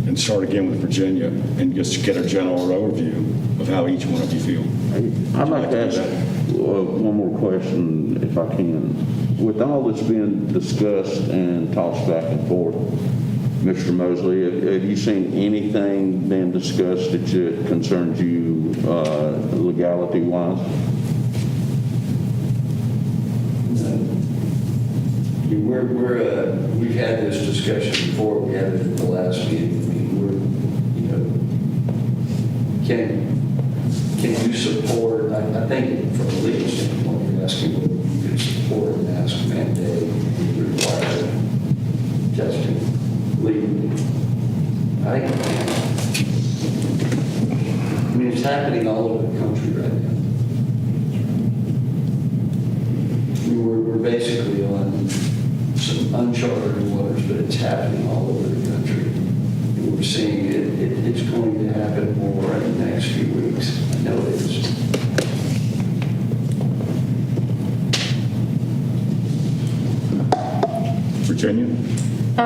and start again with Virginia and just get a general overview of how each one of you feel? I'd like to ask one more question, if I can. With all this being discussed and tossed back and forth, Mr. Mosley, have you seen anything being discussed that concerns you legality-wise? We've had this discussion before. We had it at the last meeting. I mean, can you support? I think from a legal standpoint, you're asking whether you could support a mask mandate that requires testing legally. I mean, it's happening all over the country right now. I mean, we're basically on some uncharted waters, but it's happening all over the country. And we're seeing it's going to happen more in the next few weeks. I know it is. Virginia? I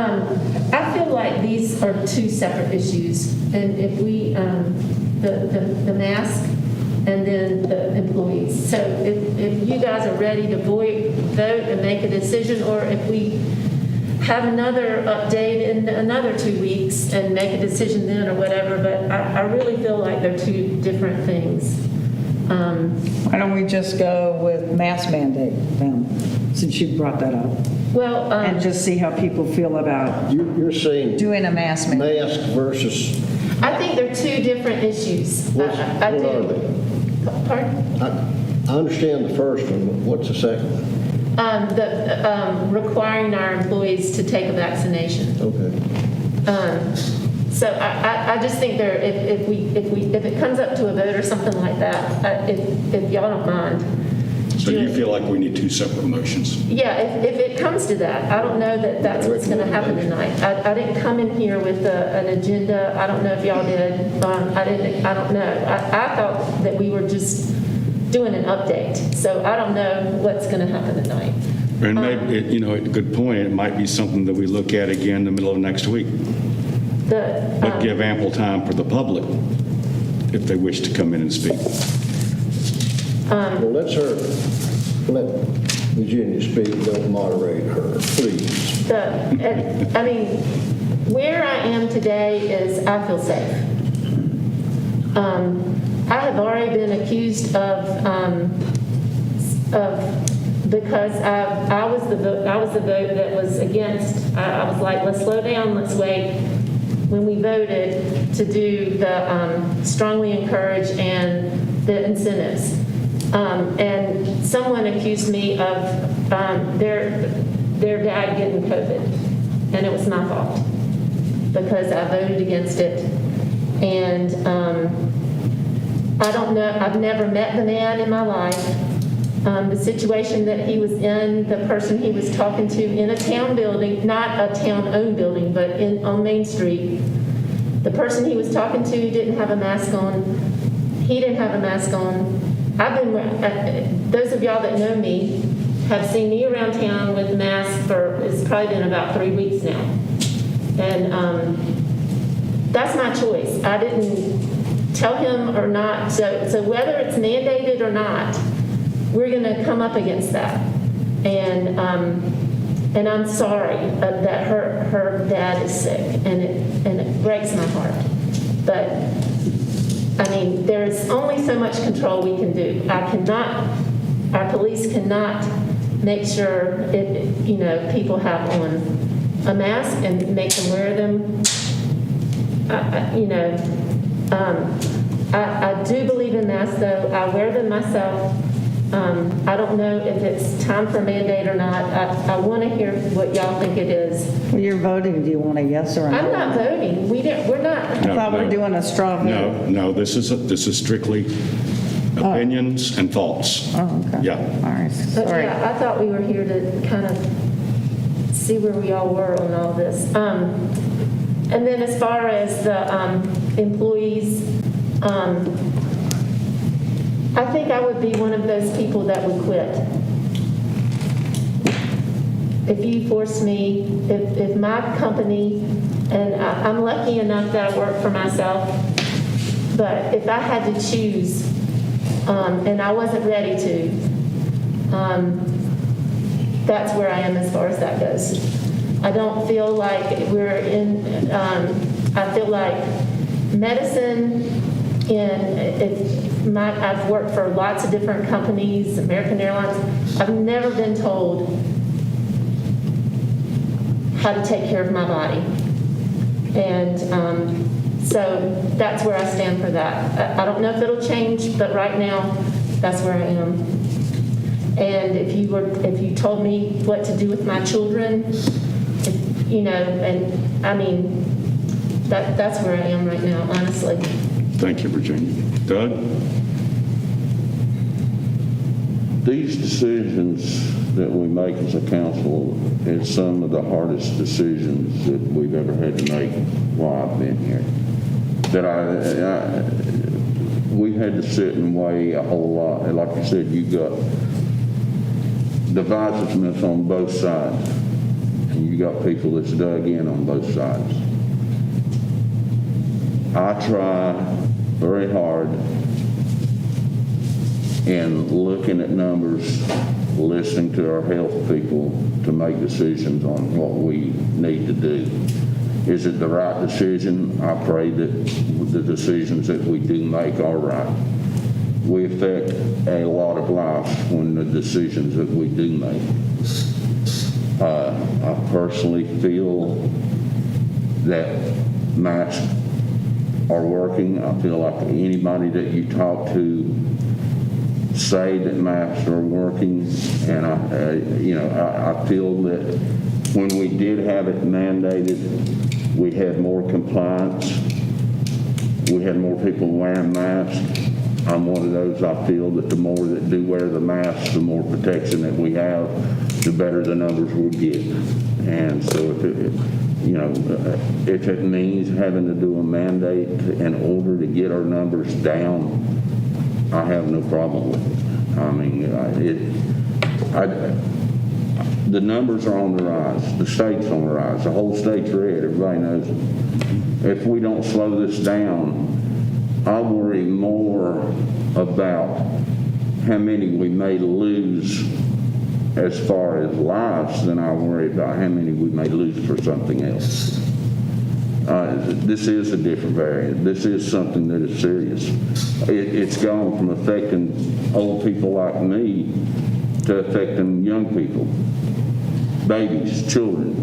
feel like these are two separate issues, and if we, the mask and then the employees. So if you guys are ready to vote and make a decision, or if we have another update in another 2 weeks and make a decision then or whatever, but I really feel like they're two different things. Why don't we just go with mask mandate then, since you brought that up? Well, And just see how people feel about You're saying doing a mask mandate. mask versus, I think they're two different issues. what I do. are they? Pardon? I understand the first one, but what's the second one? Requiring our employees to take a vaccination. Okay. So I just think if it comes up to a vote or something like that, if y'all don't mind. So you feel like we need two separate motions? Yeah, if it comes to that, I don't know that that's what's going to happen tonight. I didn't come in here with an agenda. I don't know if y'all did. I don't know. I thought that we were just doing an update. So I don't know what's going to happen tonight. And maybe, you know, a good point, it might be something that we look at again in the middle of next week, but give ample time for the public if they wish to come in and speak. Well, let Virginia speak, don't moderate her, please. I mean, where I am today is I feel safe. I have already been accused of because I was the vote that was against. I was like, let's slow down, let's wait. When we voted to do the strongly encourage and the incentives. And someone accused me of their dad getting COVID, and it was my fault because I voted against it. And I don't know, I've never met the man in my life. The situation that he was in, the person he was talking to in a town building, not a town-owned building, but on Main Street, the person he was talking to didn't have a mask on. He didn't have a mask on. Those of y'all that know me, have seen me around town with masks for, it's probably been about 3 weeks now. And that's my choice. I didn't tell him or not. So whether it's mandated or not, we're going to come up against that. And I'm sorry that her dad is sick, and it breaks my heart. But I mean, there's only so much control we can do. Our police cannot make sure people have on a mask and make them wear them. I do believe in masks, though. I wear them myself. I don't know if it's time for a mandate or not. I want to hear what y'all think it is. Well, you're voting, do you want a yes or a no? I'm not voting. We're not. I thought we were doing a straw vote. No, this is strictly opinions and thoughts. Oh, okay. Yeah. All right, But sorry. yeah, I thought we were here to kind of see where we all were on all this. And then as far as the employees, I think I would be one of those people that would quit. If you force me, if my company, and I'm lucky enough that I work for myself, but if I had to choose, and I wasn't ready to, that's where I am as far as that goes. I don't feel like we're in, I feel like medicine, I've worked for lots of different companies, American Airlines. I've never been told how to take care of my body. And so that's where I stand for that. I don't know if it'll change, but right now, that's where I am. And if you told me what to do with my children, and I mean, that's where I am right now, honestly. Thank you, Virginia. Doug? These decisions that we make as a council is some of the hardest decisions that we've ever had to make while I've been here. We had to sit and weigh a whole lot. And like you said, you got divisiveness on both sides. And you got people that's dug in on both sides. I try very hard in looking at numbers, listening to our health people to make decisions on what we need to do. Is it the right decision? I pray that the decisions that we do make are right. We affect a lot of lives when the decisions that we do make. I personally feel that masks are working. I feel like anybody that you talk to say that masks are working, and I feel that when we did have it mandated, we had more compliance. We had more people wearing masks. I'm one of those, I feel that the more that do wear the masks, the more protection that we have, the better the numbers will get. And so if it means having to do a mandate in order to get our numbers down, I have no problem with it. I mean, the numbers are on the rise. The state's on the rise. The whole state's red. Everybody knows it. If we don't slow this down, I worry more about how many we may lose as far as lives than I worry about how many we may lose for something else. This is a different variant. This is something that is serious. It's gone from affecting old people like me to affecting young people, babies, children,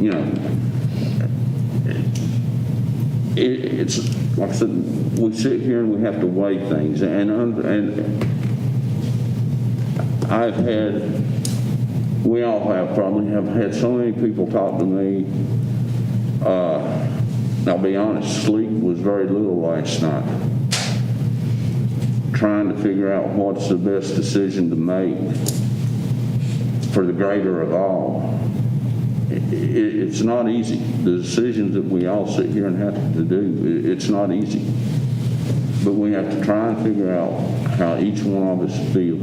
It's like I said, we sit here and we have to weigh things, and we all have probably have had so many people talk to me. I'll be honest, sleep was very little last night. Trying to figure out what's the best decision to make for the greater of all. It's not easy. The decisions that we all sit here and have to do, it's not easy. But we have to try and figure out how each one of us feel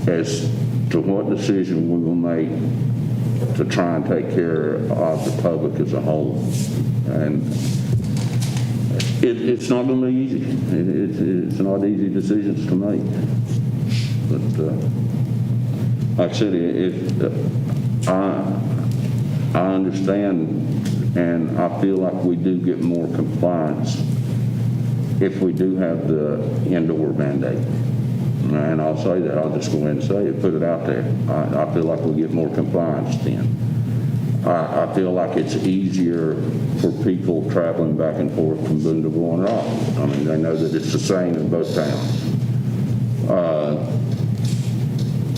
as to what decision we will make to try and take care of the public as a whole. And it's not going to be easy. It's not easy decisions to make. But like I said, I understand, and I feel like we do get more compliance if we do have the indoor mandate. And I'll say that, I'll just go ahead and say it, put it out there. I feel like we get more compliance then. I feel like it's easier for people traveling back and forth from Boone to Blowing Rock. I mean, they know that it's the same in both towns.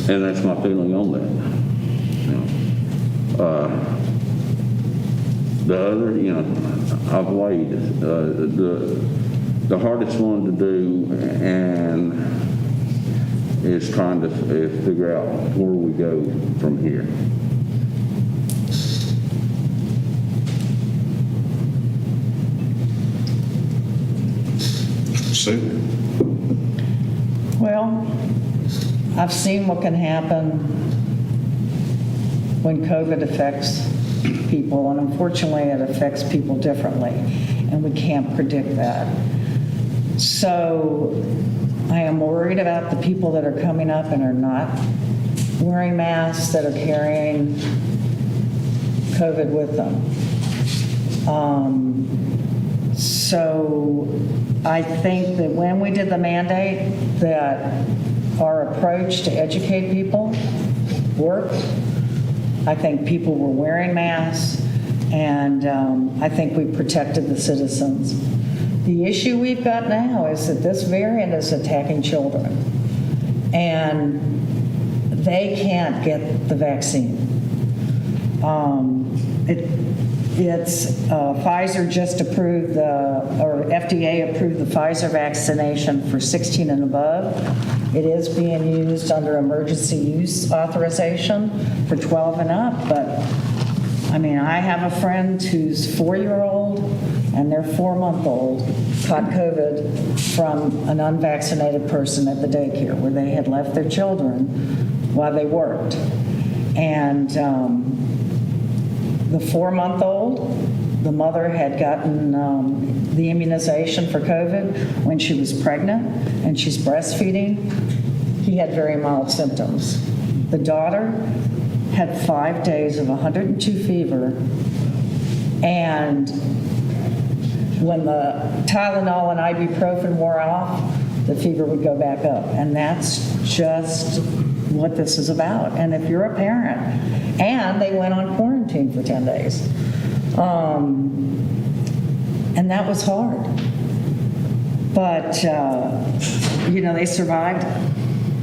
And that's my feeling on that. The other, I've weighed the hardest one to do, and is trying to figure out where we go from here. Sue? Well, I've seen what can happen when COVID affects people, and unfortunately it affects people differently, and we can't predict that. So I am worried about the people that are coming up and are not wearing masks, that are carrying COVID with them. So I think that when we did the mandate, that our approach to educate people worked. I think people were wearing masks, and I think we protected the citizens. The issue we've got now is that this variant is attacking children, and they can't get the vaccine. Pfizer just approved or FDA approved the Pfizer vaccination for 16 and above. It is being used under emergency use authorization for 12 and up, but I mean, I have a friend whose 4-year-old and their 4-month-old caught COVID from an unvaccinated person at the daycare where they had left their children while they worked. And the 4-month-old, the mother had gotten the immunization for COVID when she was pregnant, and she's breastfeeding. He had very mild symptoms. The daughter had 5 days of 102 fever, and when the Tylenol and ibuprofen wore off, the fever would go back up. And that's just what this is about. And if you're a parent, and they went on quarantine for 10 days. And that was hard. But, they survived,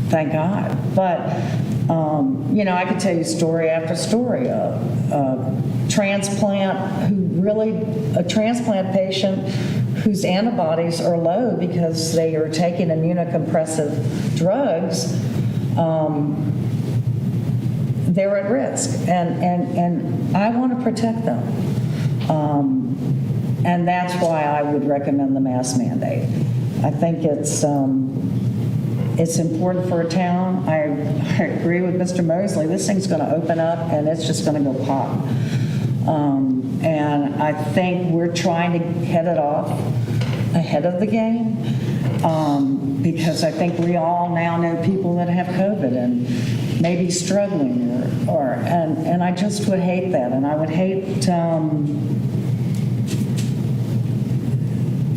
thank God. But, I could tell you story after story. A transplant patient whose antibodies are low because they are taking immunosuppressive drugs, they're at risk, and I want to protect them. And that's why I would recommend the mask mandate. I think it's important for a town. I agree with Mr. Mosley. This thing's going to open up, and it's just going to go pop. And I think we're trying to head it off ahead of the game, because I think we all now know people that have COVID and maybe struggling, and I just would hate that, and I would hate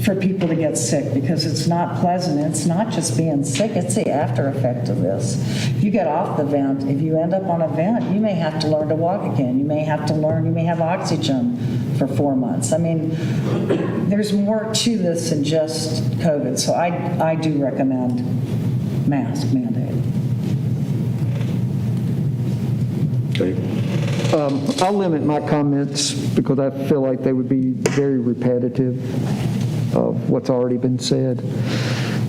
for people to get sick, because it's not pleasant. It's not just being sick, it's the after effect of this. If you get off the vent, if you end up on a vent, you may have to learn to walk again. You may have oxygen for 4 months. I mean, there's more to this than just COVID. So I do recommend mask mandate. Okay. I'll limit my comments because I feel like they would be very repetitive of what's already been said.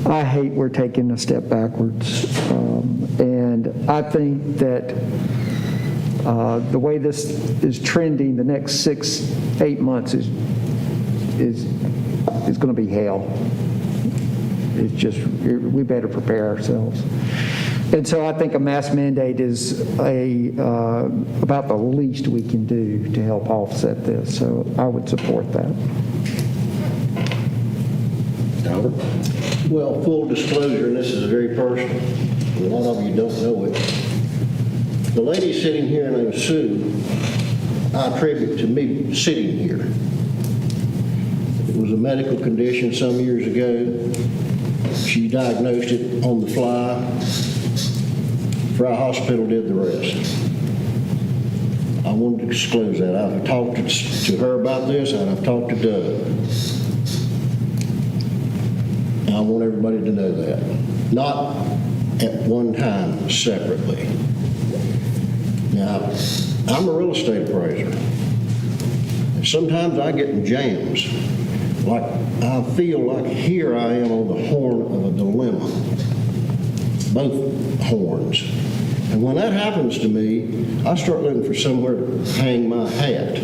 I hate we're taking a step backwards. And I think that the way this is trending, the next 6-8 months is going to be hell. It's just, we better prepare ourselves. And so I think a mask mandate is about the least we can do to help offset this. So I would support that. Albert? Well, full disclosure, and this is very personal, a lot of you don't know it. The lady sitting here named Sue, I attribute to me sitting here. It was a medical condition some years ago. She diagnosed it on the fly. Fry Hospital did the rest. I wanted to disclose that. I've talked to her about this, and I've talked to Doug. I want everybody to know that. Not at one time separately. Now, I'm a real estate appraiser. And sometimes I get in jams. Like, I feel like here I am on the horn of a dilemma. Both horns. And when that happens to me, I start looking for somewhere to hang my hat.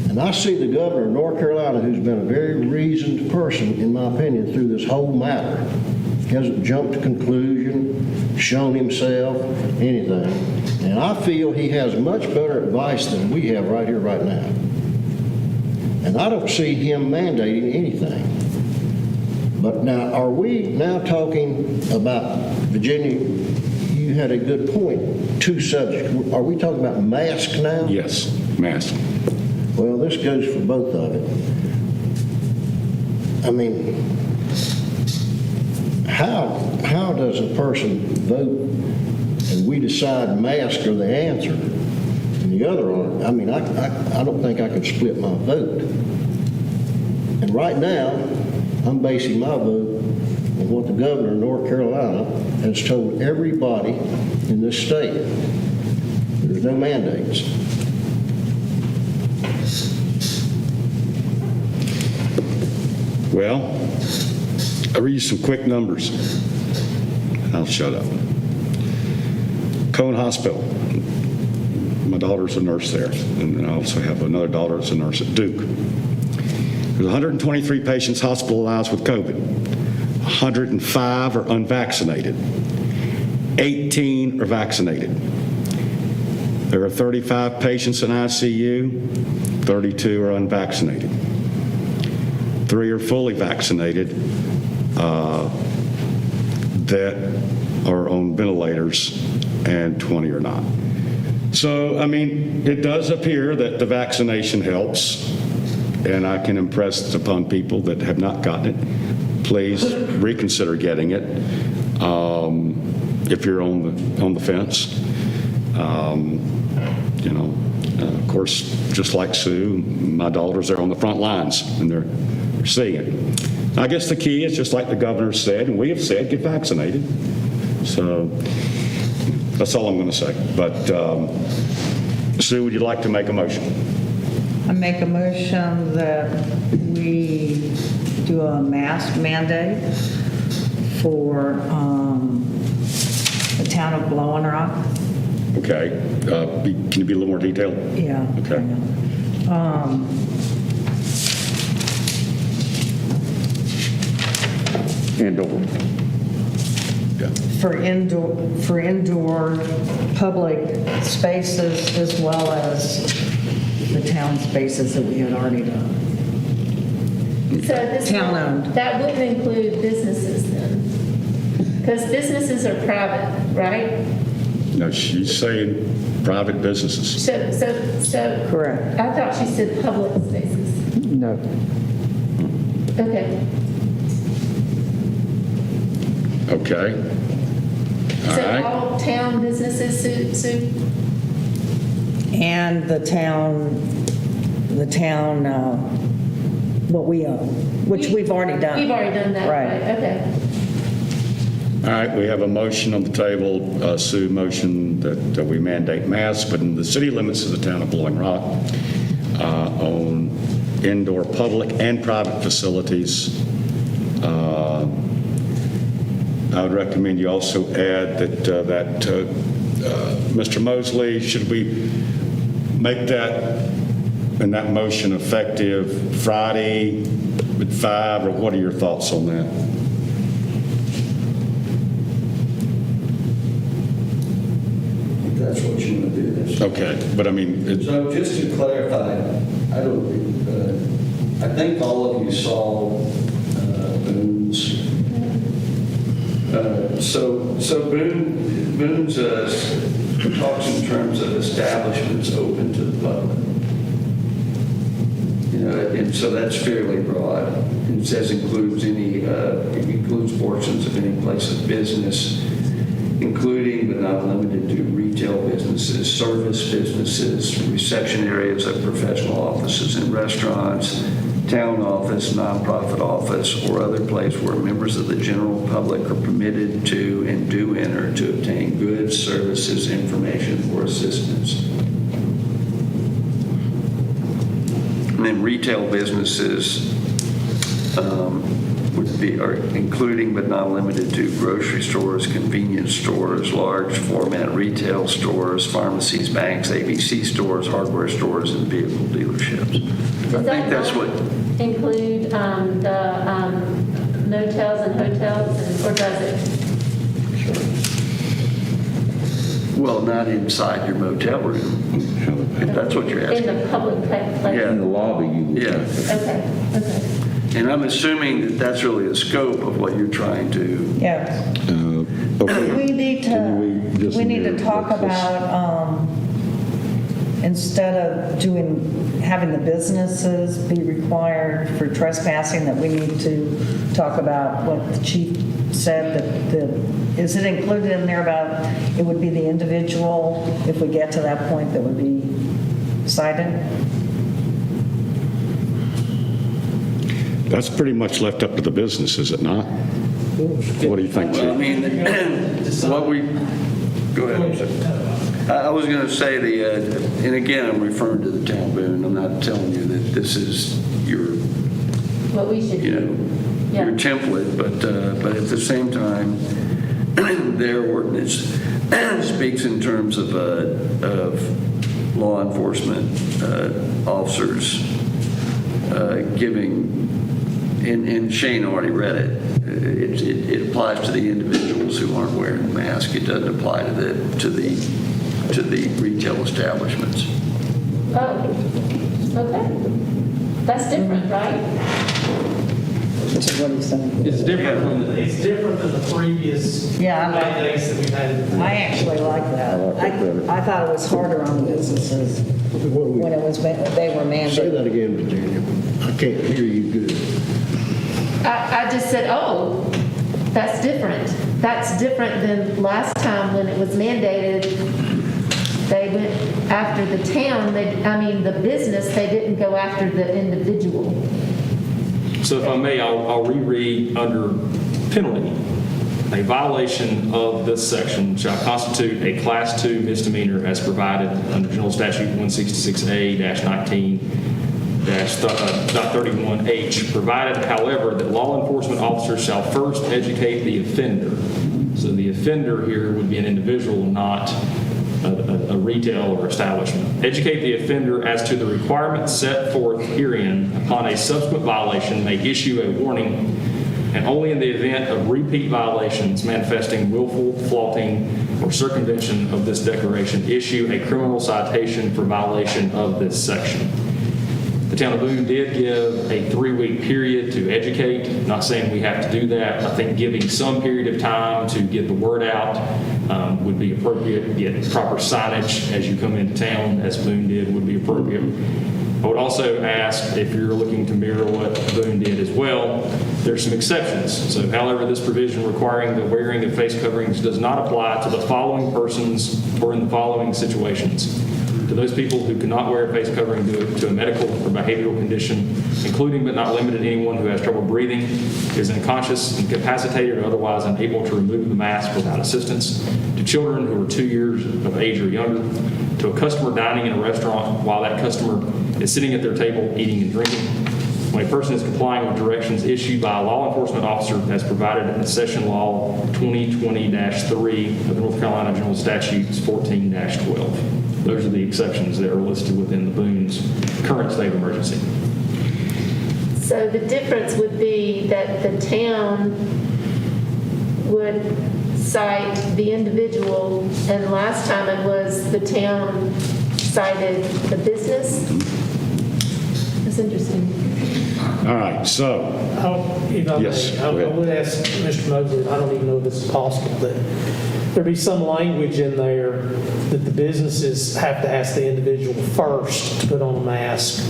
And I see the governor of North Carolina, who's been a very reasoned person, in my opinion, through this whole matter. He hasn't jumped to conclusion, shown himself, anything. And I feel he has much better advice than we have right here, right now. And I don't see him mandating anything. But now, are we now talking about, Virginia, you had a good point, two subjects. Are we talking about masks now? Yes, mask. Well, this goes for both of it. I mean, how does a person vote and we decide masks are the answer and the other aren't? I mean, I don't think I could split my vote. And right now, I'm basing my vote on what the governor of North Carolina has told everybody in this state. There's no mandates. Well, I'll read you some quick numbers. I'll shut up. Cone Hospital. My daughter's a nurse there, and I also have another daughter that's a nurse at Duke. There's 123 patients hospitalized with COVID. 105 are unvaccinated. 18 are vaccinated. There are 35 patients in ICU. 32 are unvaccinated. 3 are fully vaccinated that are on ventilators, and 20 are not. So, I mean, it does appear that the vaccination helps, and I can impress upon people that have not gotten it, please reconsider getting it if you're on the fence. You know, of course, just like Sue, my daughters are on the front lines, and they're seeing it. I guess the key is just like the governor said, and we have said, get vaccinated. So that's all I'm going to say. But Sue, would you like to make a motion? I make a motion that we do a mask mandate for the town of Blowing Rock. Okay. Can you be a little more detailed? Yeah. Okay. Indoor. Yeah. For indoor public spaces as well as the town spaces that we had already done. So this, Town-owned. that wouldn't include businesses then? Because businesses are private, right? No, she's saying private businesses. So. Correct. I thought she said public spaces. No. Okay. Okay. All So right. all town businesses, Sue? And the town, what we own, which we've already done. We've already done that, Right. right? Okay. All right, we have a motion on the table, Sue, motion that we mandate masks, but in the city limits of the town of Blowing Rock, on indoor public and private facilities. I would recommend you also add that Mr. Mosley, should we make that, and that motion effective Friday at 5, or what are your thoughts on that? Okay, but I mean, So just to clarify, I think all of you saw Boone's. So Boone's talks in terms of establishments open to the public. You know, and so that's fairly broad. It says includes portions of any place of business, including but not limited to retail businesses, service businesses, reception areas of professional offices and restaurants, town office, nonprofit office, or other place where members of the general public are permitted to and do enter to obtain goods, services, information, or assistance. And then retail businesses are including but not limited to grocery stores, convenience stores, large format retail stores, pharmacies, banks, ABC stores, hardware stores, and vehicle dealerships. I think that's what. Include the motels and hotels, or does it? Well, not inside your motel room, if that's what you're asking. In the public place? Yeah. In the lobby, you would. Yeah. Okay. And I'm assuming that that's really the scope of what you're trying to. Yeah. okay. We need just we need to mirror talk this? about, instead of having the businesses be required for trespassing, that we need to talk about what the chief said, is it included in there about it would be the individual, if we get to that point, that would be cited? That's pretty much left up to the business, is it not? What do you think, Well, I Chief? mean, go ahead. I was going to say and again, I'm referring to the town Boone. I'm not telling you that this is your, What we should you do. know, Yeah. your template, but at the same time, their ordinance speaks in terms of law enforcement officers giving, and Shane already read it. It applies to the individuals who aren't wearing the mask. It doesn't apply to the retail establishments. Oh, okay. That's different, right? Which is what he's saying. It's different from the, It's different than the previous Yeah, mandates that we've had. I actually like that. I thought it was harder on the businesses when they were mandated. Say that again, Virginia. I can't hear you good. I just said, oh, that's different. That's different than last time when it was mandated. They went after the town, the business, they didn't go after the individual. So if I may, I'll reread under penalty. A violation of this section shall constitute a Class 2 misdemeanor as provided under General Statute 166A-19-31H, provided, however, that law enforcement officers shall first educate the offender. So the offender here would be an individual, not a retail or establishment. Educate the offender as to the requirements set forth herein. Upon a subsequent violation, may issue a warning, and only in the event of repeat violations manifesting willful flaunting or circumvention of this declaration, issue a criminal citation for violation of this section. The town of Boone did give a 3-week period to educate. Not saying we have to do that. I think giving some period of time to get the word out would be appropriate. Get proper signage as you come into town, as Boone did, would be appropriate. I would also ask, if you're looking to mirror what Boone did as well, there's some exceptions. So however, this provision requiring the wearing of face coverings does not apply to the following persons or in the following situations. To those people who cannot wear a face covering due to a medical or behavioral condition, including but not limited to anyone who has trouble breathing, is unconscious, incapacitated, or otherwise unable to remove the mask without assistance. To children who are 2 years of age or younger. To a customer dining in a restaurant while that customer is sitting at their table eating and drinking. When a person is complying with directions issued by a law enforcement officer as provided in Session Law 2020-3 of the North Carolina General Statutes 14-12. Those are the exceptions that are listed within the Boone's current state of emergency. So the difference would be that the town would cite the individual, and last time it was the town cited the business. That's interesting. All right, so, If I Yes, may, go ahead. I would ask Mr. Mosley, I don't even know if this is possible, that there be some language in there that the businesses have to ask the individual first to put on a mask.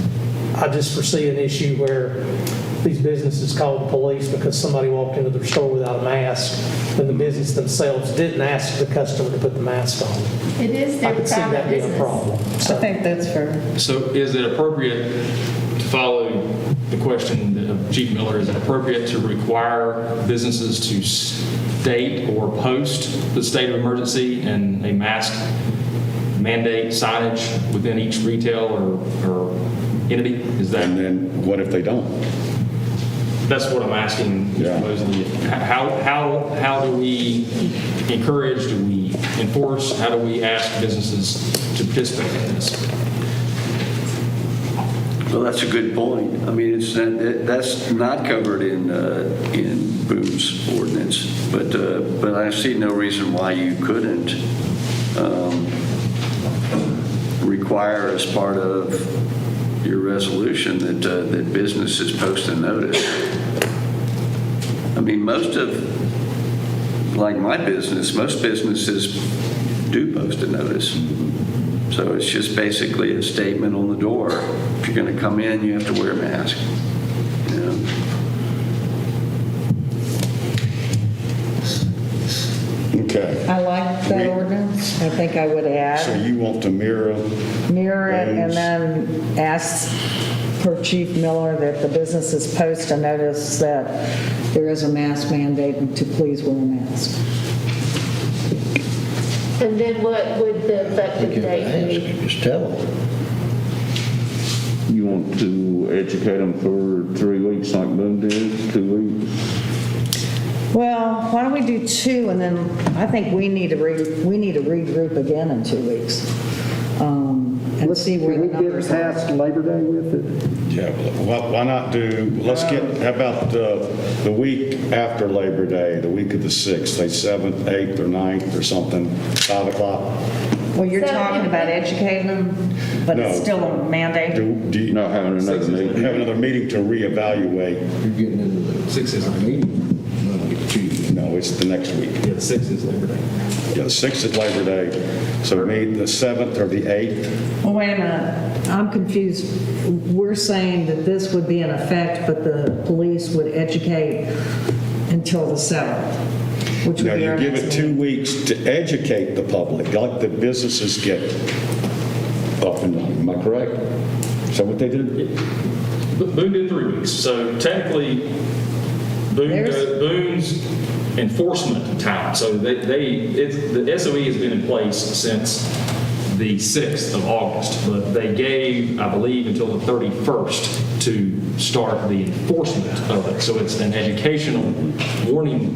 I just foresee an issue where these businesses call the police because somebody walked into their store without a mask, when the business themselves didn't ask the customer to put the mask on. It is I their could see private that being a business. problem. I So think that's fair. So is it appropriate, to follow the question of Chief Miller, is it appropriate to require businesses to state or post the state of emergency and a mask mandate signage within each retail or entity? Is that? and then what if they don't? That's what I'm asking, Yeah. Mr. Mosley. How do we encourage, do we enforce, how do we ask businesses to participate in this? Well, that's a good point. I mean, that's not covered in Boone's ordinance, but I see no reason why you couldn't require as part of your resolution that businesses post a notice. I mean, like my business, most businesses do post a notice. So it's just basically a statement on the door. If you're going to come in, you have to wear a mask. You know? Okay, I like that ordinance. I think I would so add, you want to mirror, mirror it, and Boone's. then ask per Chief Miller that the businesses post a notice that there is a mask mandate and to please wear a mask. And then what would the effective If they date ask, be? just tell them. You want to educate them for 3 weeks like Boone did, 2 weeks? Well, why don't we do 2, and then I think we need to regroup again in 2 weeks. And see where the Can we numbers get are. past Labor Day with it? yeah, why not do, let's get, how about the week after Labor Day, the week of the 6th, say 7th, 8th, or 9th, or something, 5 o'clock? Well, you're So talking if- about educating them, but it's No. still a mandate? Do you Not having another meeting. have another meeting to reevaluate? You're getting into the 6 is, meeting, Monday, Tuesday. No, it's the next week. yeah, the 6 is Labor Day. Yeah, the 6th is Labor Day, so maybe the 7th or the 8th? Well, wait a minute, I'm confused. We're saying that this would be in effect, but the police would educate until the 7th, which Now, would be you our give next it 2 meeting. weeks to educate the public, let the businesses get up and running, am I correct? Is that what they did? Boone did 3 weeks, so technically, Boone's enforcement time, so the SOE has been in place since the 6th of August, but they gave, I believe, until the 31st to start the enforcement of it. So it's an educational warning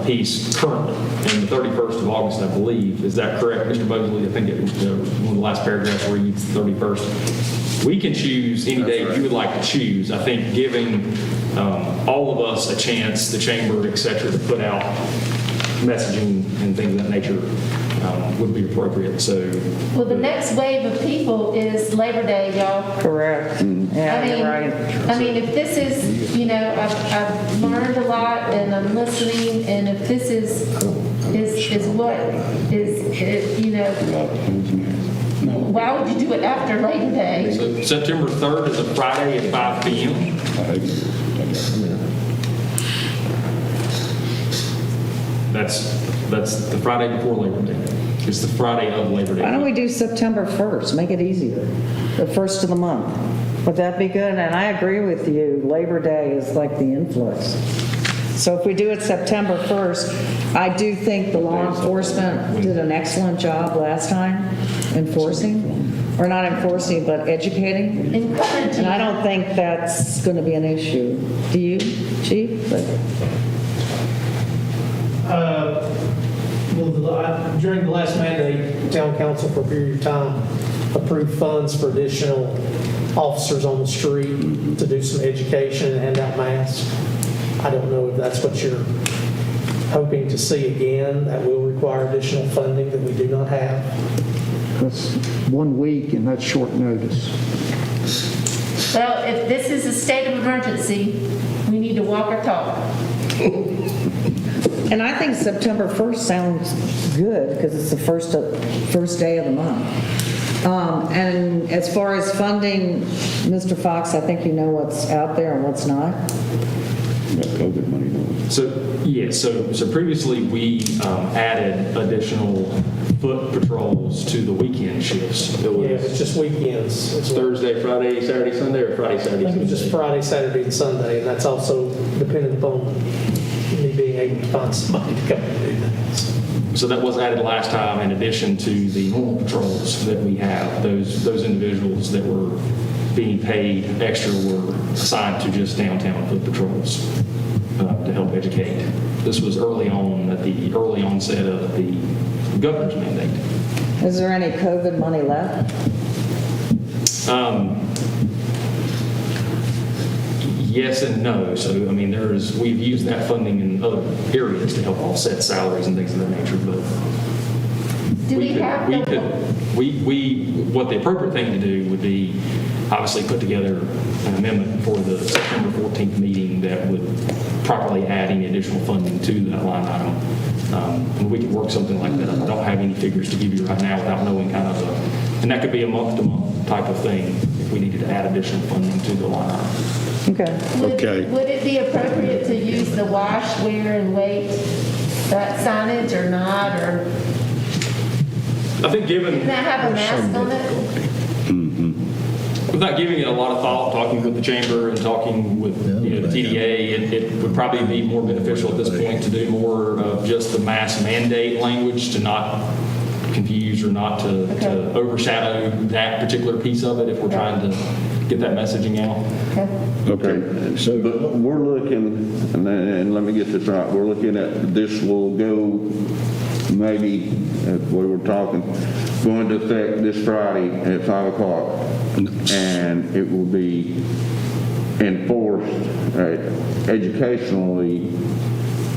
piece currently, and the 31st of August, I believe. Is that correct, Mr. Mosley? I think one of the last paragraphs reads 31st. We can choose any day you would like to choose. I think giving all of us a chance, the chamber, et cetera, to put out messaging and things of that nature would be appropriate. So Well, the next wave of people is Labor Day, y'all. Correct. Yeah, you're right. I mean, if this is, I've learned a lot and I'm listening, and if this is what is, why would you do it after Labor Day? So September 3rd is a Friday at 5 p.m. That's the Friday before Labor Day. It's the Friday of Labor Day. Why don't we do September 1st, make it easier, the first of the month? Would that be good? And I agree with you, Labor Day is like the influx. So if we do it September 1st, I do think the law enforcement did an excellent job last time enforcing, or not enforcing, but educating. Encouraging. And I don't think that's going to be an issue. Do you, Chief? Well, during the last mandate, town council for a period of time approved funds for additional officers on the street to do some education and hand out masks. I don't know if that's what you're hoping to see again. That will require additional funding that we do not have. That's 1 week, and that's short notice. Well, if this is a state of emergency, we need to walk or talk. And I think September 1st sounds good because it's the first day of the month. And as far as funding, Mr. Fox, I think you know what's out there and what's not. That COVID money, don't we? So, yeah, so previously we added additional foot patrols to the weekend shifts. It Yeah, was it's just weekends. It's Thursday, Friday, Saturday, Sunday, or Friday, I Saturday, think it was Sunday? just Friday, Saturday, and Sunday, and that's also dependent upon me being able to find somebody to come and do that. So that was added last time in addition to the normal patrols that we have. Those individuals that were being paid extra were assigned to just downtown foot patrols to help educate. This was early on, at the early onset of the governor's mandate. Is there any COVID money left? Yes and no. So, I mean, we've used that funding in other areas to help offset salaries and things of that nature, but Do we have the, what the appropriate thing to do would be obviously put together an amendment for the September 14th meeting that would properly add any additional funding to that line item. And we could work something like that. I don't have any figures to give you right now without knowing kind of and that could be a month-to-month type of thing if we needed to add additional funding to the line item. Okay. Okay. would it be appropriate to use the wash, wear, and wait, that signage or not, or I think does that have a mask on it? without giving it a lot of thought, talking with the chamber and talking with the TDA, it would probably be more beneficial at this point to do more of just the mass mandate language to not confuse or not to overshadow that particular piece of it if we're trying to get that messaging out. Okay, so, but we're looking, and let me get this right, we're looking at, this will go, maybe, we were talking, going to affect this Friday at 5 o'clock, and it will be enforced educationally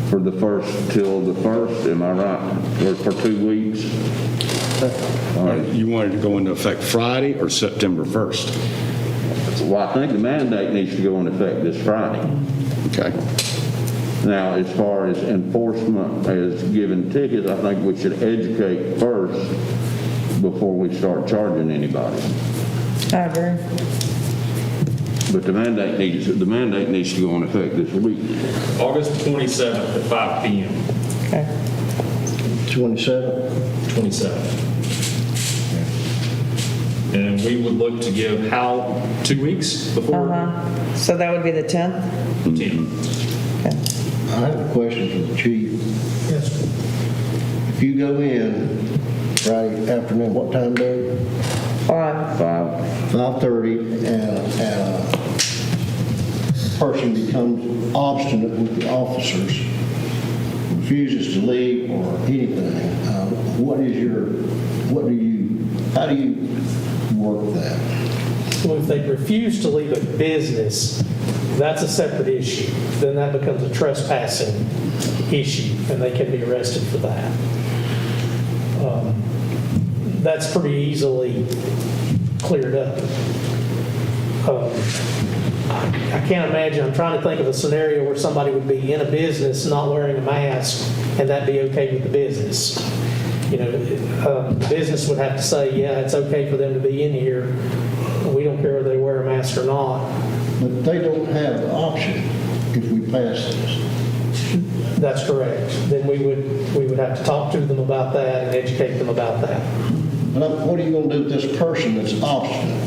for the first till the first, am I right? Or for 2 weeks? All right. You wanted to go into effect Friday or September 1st? Well, I think the mandate needs to go into effect this Friday. Okay. Now, as far as enforcement as giving tickets, I think we should educate first before we start charging anybody. I agree. But the mandate needs to go into effect this week. August 27th at 5 p.m. Okay. 27? 27th. And we would look to give how 2 weeks before So that would be the 10th? 10. Okay. I have a question for the chief. Yes, sir. If you go in Friday afternoon, what time, Dave? 5. 5:30, and a person becomes obstinate with the officers, refuses to leave or anything, how do you work that? Well, if they refuse to leave a business, that's a separate issue. Then that becomes a trespassing issue, and they can be arrested for that. That's pretty easily cleared up. I can't imagine, I'm trying to think of a scenario where somebody would be in a business not wearing a mask, and that be okay with the business. You know, the business would have to say, yeah, it's okay for them to be in here. We don't care whether they wear a mask or not. But they don't have the option if we pass this. That's correct. Then we would have to talk to them about that and educate them about that. But what are you going to do with this person that's obstinate?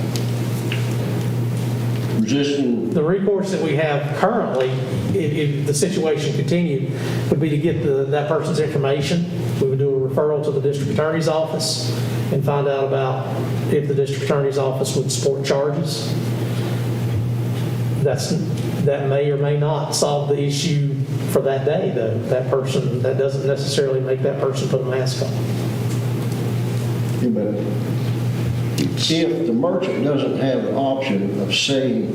Resisting, The recourse that we have currently, if the situation continued, would be to get that person's information. We would do a referral to the district attorney's office and find out about if the district attorney's office would support charges. That may or may not solve the issue for that day, though. That doesn't necessarily make that person put a mask on. but if the merchant doesn't have the option of saying,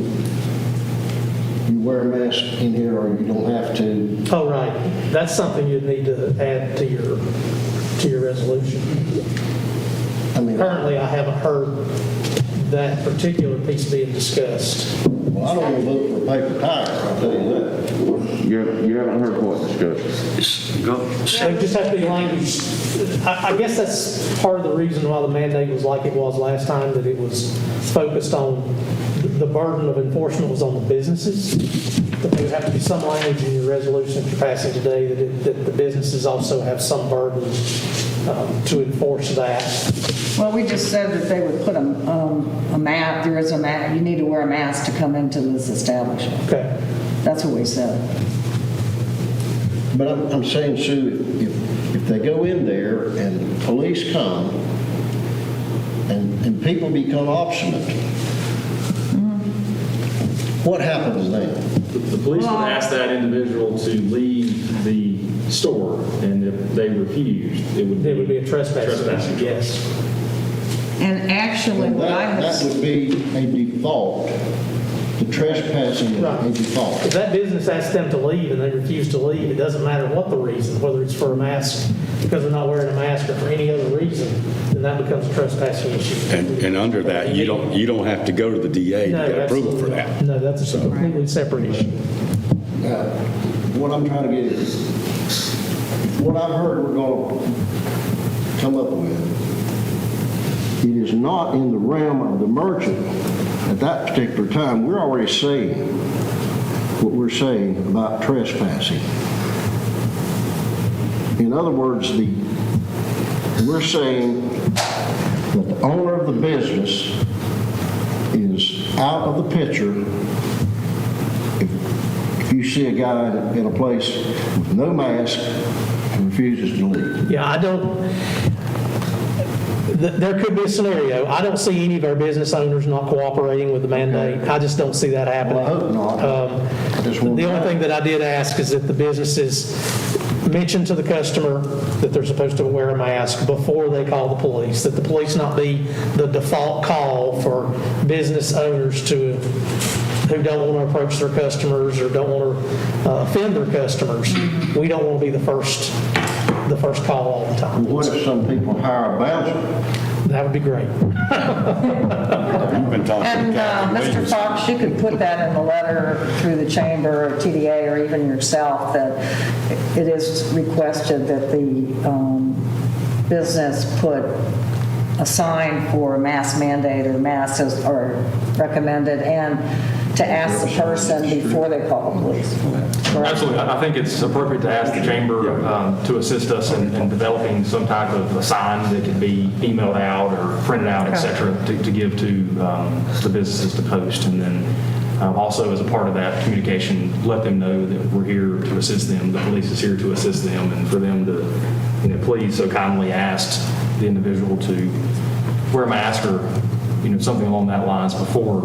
you wear a mask in here or you don't have to. Oh, right. That's something you'd need to add to your resolution. I mean, Currently, I haven't heard that particular piece being discussed. well, I don't want to vote for a paper tire, I'll tell you that. You haven't heard what discussion? So it just has to be language. I guess that's part of the reason why the mandate was like it was last time, that it was focused on, the burden of enforcement was on the businesses. But there would have to be some language in your resolution that you're passing today that the businesses also have some burden to enforce that. Well, we just said that they would put a map, there is a map, you need to wear a mask to come into this establishment. Okay. That's what we said. But I'm saying, Sue, if they go in there and police come and people become obstinate, what happens then? The police would ask that individual to leave the store, and if they refused, it would be a trespass. Trespassing. Yes. And actually, what I That have, would be a default. The trespassing is a default. If that business asks them to leave and they refuse to leave, it doesn't matter what the reason, whether it's for a mask, because they're not wearing a mask, or for any other reason, then that becomes a trespassing issue. And under that, you don't have to go to the DA to No, get approval for absolutely that. not. No, that's a completely separate issue. Now, what I'm trying to get is, what I've heard we're going to come up with, it is not in the realm of the merchant at that particular time. We're already saying what we're saying about trespassing. In other words, we're saying that the owner of the business is out of the picture if you see a guy in a place with no mask and refuses to leave. Yeah, there could be a scenario. I don't see any of our business owners not cooperating with the mandate. I just don't see that happening. Well, I hope not. I just want The only thing that I did ask is that the businesses mention to the customer that they're supposed to wear a mask before they call the police, that the police not be the default call for business owners who don't want to approach their customers or don't want to offend their customers. We don't want to be the first call all the time. What if some people hire a bouncer? That would be great. You've been talking and to Captain Mr. Williams. Fox, you could put that in the letter through the chamber or TDA or even yourself, that it is requested that the business put a sign for a mask mandate or masks are recommended, and to ask the person before they call the police. Correct? Absolutely. I think it's appropriate to ask the chamber to assist us in developing some type of a sign that can be emailed out or printed out, et cetera, to give to the businesses to post. And then also, as a part of that communication, let them know that we're here to assist them. The police is here to assist them, and for them to, please so kindly ask the individual to wear a mask or, something along that lines before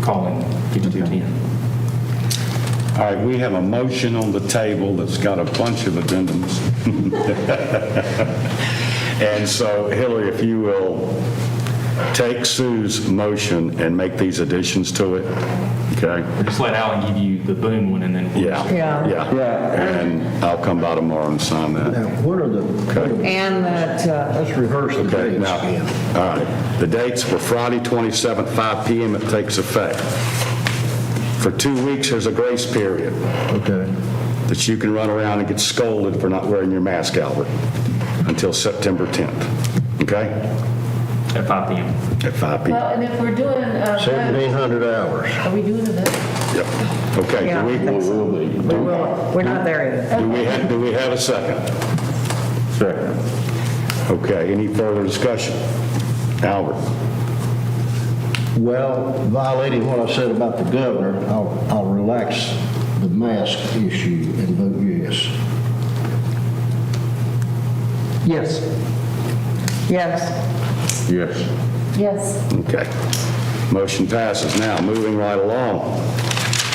calling 5210. All right, we have a motion on the table that's got a bunch of addendums. And so, Hillary, if you will take Sue's motion and make these additions to it, okay? Or just let Alan give you the Boone one, and then we'll Yeah. Yeah. And I'll come by tomorrow and sign that. Now, what are the, And that, let's rehearse the Okay, dates now, again. all right. The dates were Friday, 27th, 5 p.m. It takes effect. For 2 weeks, there's a grace period Okay. that you can run around and get scolded for not wearing your mask, Albert, until September 10th, okay? at 5 p.m. At 5 p.m. Well, and if we're doing, 1,700 hours. are we doing it? Yep. Okay, Yeah, I think so. We're not there yet. do we have a second? Second. Okay, any further discussion? Albert? Well, violating what I said about the governor, I'll relax the mask issue and vote yes. Yes. Yes. Yes. Yes. Okay. Motion passes. Now, moving right along,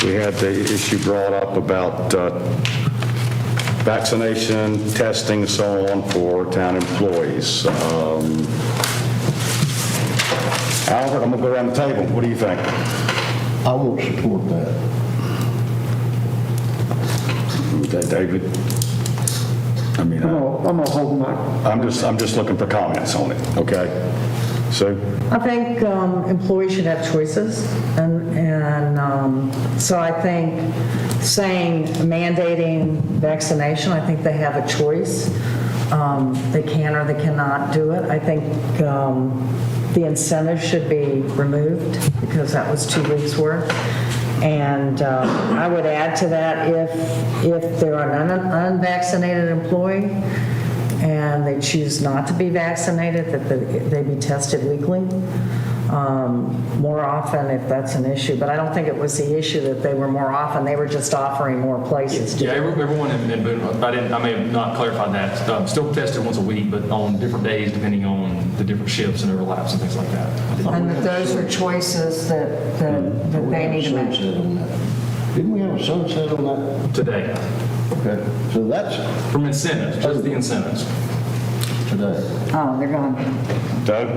we had the issue brought up about vaccination, testing, and so on for town employees. Albert, I'm going to go around the table. What do you think? I won't support that. David? I mean, I'm gonna hold my, I'm just looking for comments on it, okay? Sue? I think employees should have choices, and so I think saying mandating vaccination, I think they have a choice. They can or they cannot do it. I think the incentive should be removed because that was 2 weeks' worth. And I would add to that, if they're an unvaccinated employee and they choose not to be vaccinated, that they be tested weekly, more often if that's an issue. But I don't think it was the issue that they were more often, they were just offering more places to. Yeah, everyone in Boone, I may have not clarified that, still tested once a week, but on different days depending on the different shifts and overlaps and things like that. And that those are choices that they need to make. Sunset on that. Didn't we have a sunset on that? Today, Okay, so that's from incentives, just the incentives. today. Oh, they're gone. Doug?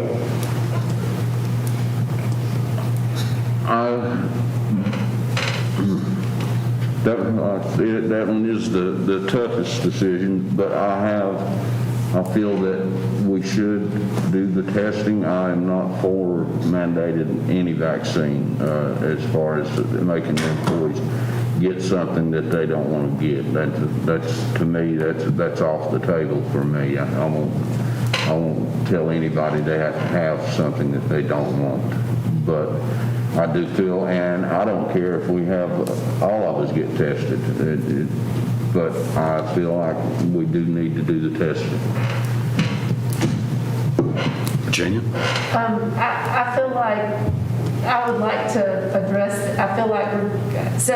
That one is the toughest decision, but I feel that we should do the testing. I am not for mandated any vaccine as far as making the employees get something that they don't want to get. That's to me, that's off the table for me. I won't tell anybody they have to have something that they don't want. But I do feel, and I don't care if we have all of us get tested, but I feel like we do need to do the testing. Virginia? I feel like I would like to address, I feel like so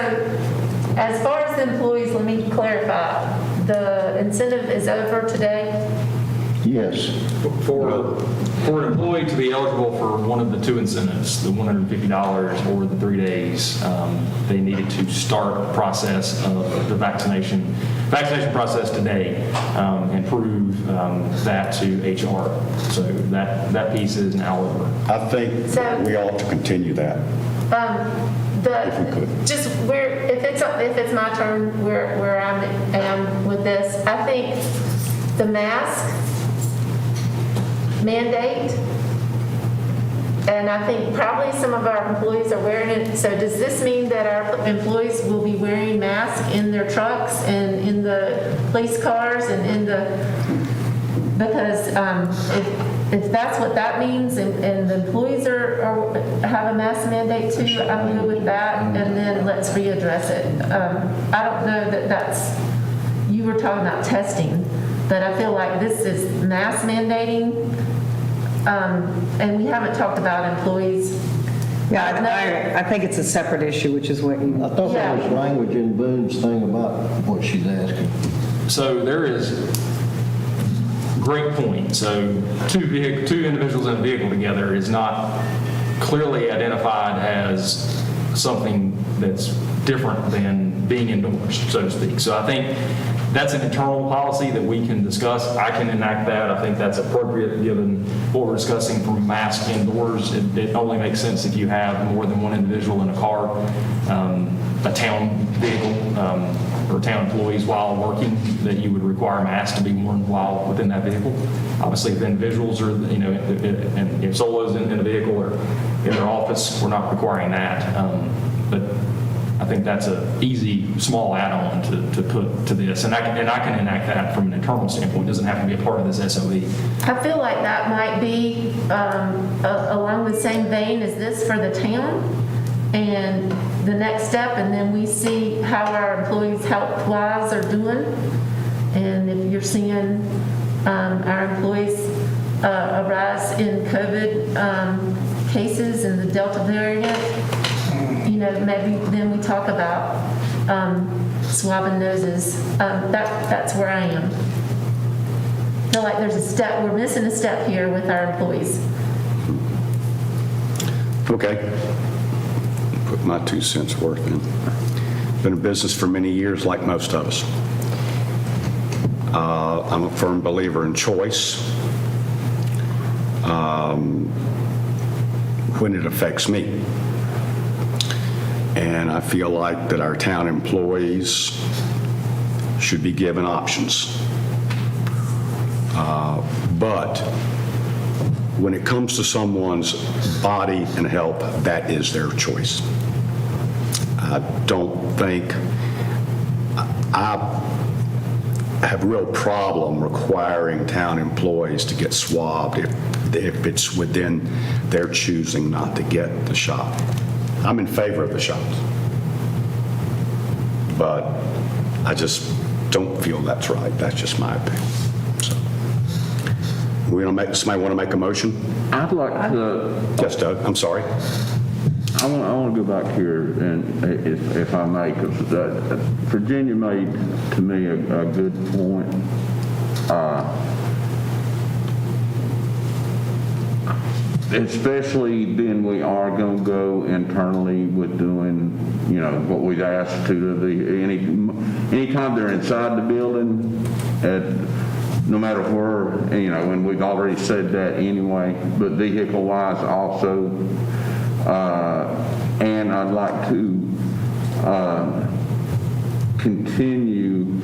as far as the employees, let me clarify. The incentive is over today? Yes. For an employee to be eligible for one of the 2 incentives, the $150 or the 3 days, they needed to start the process of the vaccination process today and prove that to HR. So that piece is now over. I think we ought to continue that. If we could. Just where, if it's my turn, where I am with this, I think the mask mandate, and I think probably some of our employees are wearing it. So does this mean that our employees will be wearing masks in their trucks and in the police cars and in the, because if that's what that means and the employees have a mask mandate too, I'm good with that, and then let's readdress it. I don't know that that's, you were talking about testing, but I feel like this is mask mandating, and we haven't talked about employees. Yeah, I think it's a separate issue, which is what you. I thought there was Yeah. language in Boone's thing about what she's asking. So there is, great point. So two individuals in a vehicle together is not clearly identified as something that's different than being indoors, so to speak. So I think that's an internal policy that we can discuss. I can enact that. I think that's appropriate given what we're discussing from mask indoors. It only makes sense if you have more than one individual in a car, a town vehicle, or town employees while working, that you would require masks to be worn while within that vehicle. Obviously, if individuals are, and if solos in a vehicle or in their office, we're not requiring that. But I think that's an easy, small add-on to put to this. And I can enact that from an internal standpoint. It doesn't have to be a part of this SOE. I feel like that might be along the same vein as this for the town, and the next step, and then we see how our employees health-wise are doing. And if you're seeing our employees a rise in COVID cases and the Delta variant, maybe then we talk about swabbing noses. That's where I am. I feel like there's a step, we're missing a step here with our employees. Okay. Put my 2 cents worth in. Been in business for many years, like most of us. I'm a firm believer in choice when it affects me. And I feel like that our town employees should be given options. But when it comes to someone's body and health, that is their choice. I don't think, I have a real problem requiring town employees to get swabbed if it's within their choosing not to get the shot. I'm in favor of the shots. But I just don't feel that's right. That's just my opinion. So, somebody want to make a motion? I'd like to, Yes, Doug, I'm sorry. I want to go back here, and if I may, because Virginia made, to me, a good point. Especially being we are going to go internally with doing, what we've asked to anytime they're inside the building, no matter where, and we've already said that anyway, but vehicle-wise also. And I'd like to continue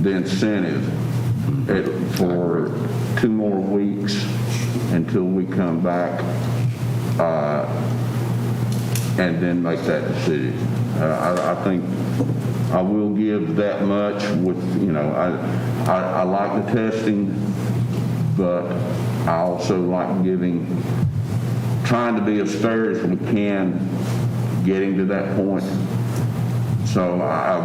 the incentive for 2 more weeks until we come back and then make that decision. I think I will give that much with, I like the testing, but I also like trying to be as fair as we can getting to that point. So I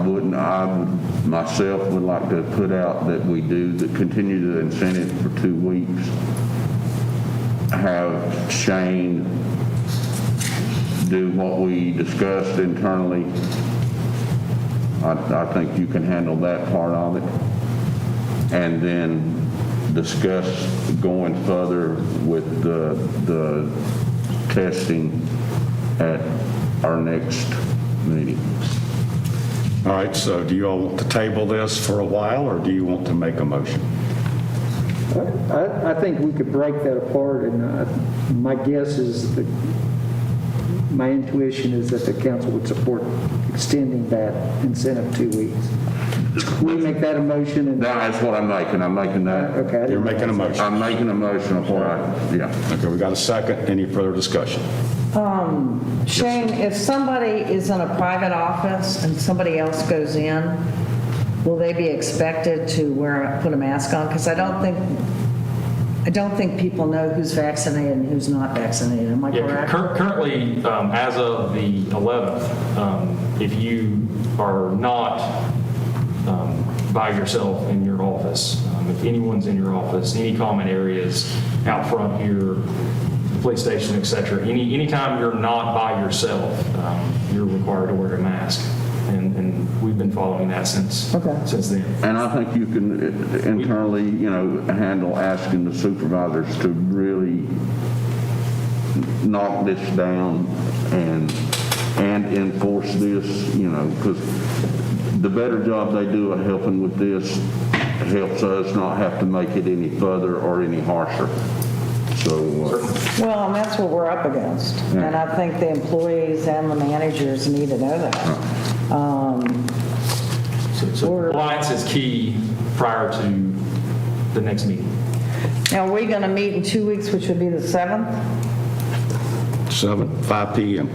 myself would like to put out that we continue the incentive for 2 weeks. Have Shane do what we discussed internally. I think you can handle that part of it. And then discuss going further with the testing at our next meeting. All right, so do you all want to table this for a while, or do you want to make a motion? I think we could break that apart, and my guess is that my intuition is that the council would support extending that incentive 2 weeks. We make that a motion, and That's what I'm making. I'm making that. okay. You're making a motion. I'm making a motion before yeah. Okay, we got a second. Any further discussion? Shane, if somebody is in a private office and somebody else goes in, will they be expected to put a mask on? Because I don't think people know who's vaccinated and who's not vaccinated. Am I Yeah, correct? currently, as of the 11th, if you are not by yourself in your office, if anyone's in your office, any common areas out front here, the police station, et cetera, anytime you're not by yourself, you're required to wear a mask. And we've been following that since then. And I think you can internally, handle asking the supervisors to really knock this down and enforce this, because the better job they do of helping with this helps us not have to make it any further or any harsher. So, Well, and that's what we're up against. Yeah. And I think the employees and the managers need to know that. So compliance is key prior to the next meeting. Now, are we going to meet in 2 weeks, which would be the 7th? 5 p.m.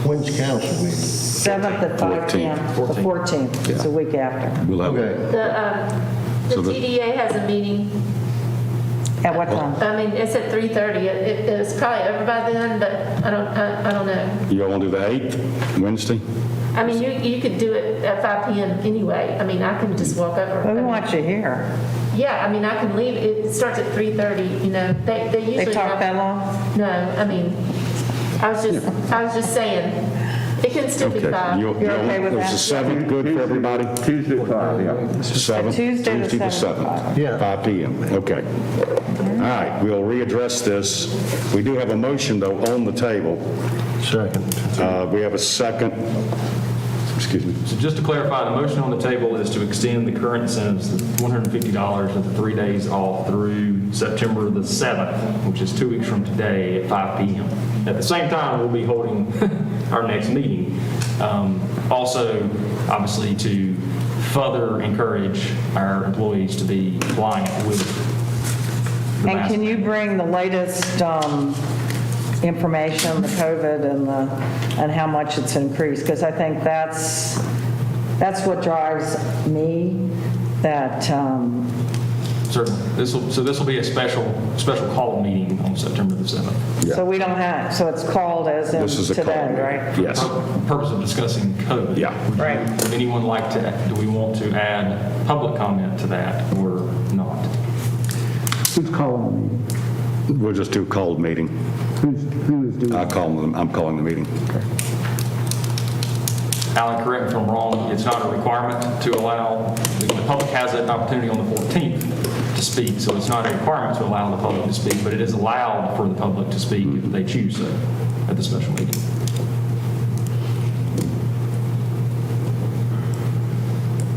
When's council meeting? 7th at 5 p.m. The 14th. It's a week after. We'll have Okay. The So the- TDA has a meeting, At what time? I mean, it's at 3:30. It's probably over by then, but I don't know. You all want to do the 8th, Wednesday? I mean, you could do it at 5 p.m. anyway. I mean, I can just walk over. We want you here. Yeah, I mean, I can leave. It starts at 3:30, they usually. They talk have- that long? No, I mean, I was just saying, it can still be Okay. 5. You're okay with Was that? the 7th good for everybody? Tuesday at 5, yeah. 7th? Tuesday the 7th. Yeah. 5 p.m., okay. All right, we'll readdress this. We do have a motion, though, on the table. Second. We have a second. Excuse me. So just to clarify, the motion on the table is to extend the current incentives, the $150 of the 3 days off through September the 7th, which is 2 weeks from today at 5 p.m. At the same time, we'll be holding our next meeting Also, obviously, to further encourage our employees to be compliant with the And mask. can you bring the latest information, the COVID and how much it's increased? Because I think that's what drives me, that, Certainly. So this will be a special call meeting on September the 7th. so we don't have, so it's called as in This is a call today, meeting. right? Yes. Purpose of discussing COVID. Yeah. Right. Would anyone like to, do we want to add public comment to that or not? Who's calling the meeting? We'll just do a called meeting. Who is doing? I'm calling the meeting. Alan, correct me if I'm wrong, it's not a requirement to allow, the public has that opportunity on the 14th to speak, so it's not a requirement to allow the public to speak, but it is allowed for the public to speak if they choose so at the special meeting.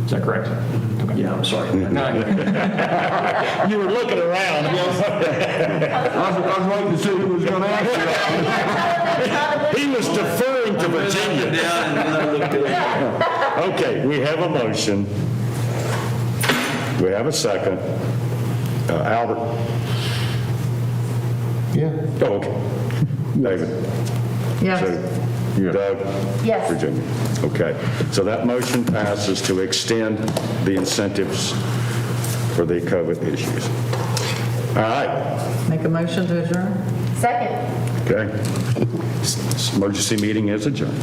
Is that correct? Okay. Yeah, I'm sorry. No, You were looking around. I was waiting to see who was going to answer. He was deferring to Virginia. Okay, we have a motion. We have a second. Albert? Yeah. Oh, okay. David? Yes. Sue? Doug? Yes. Virginia? Okay. So that motion passes to extend the incentives for the COVID issues. All right. Make a motion to adjourn? Second. Okay. Emergency meeting is adjourned.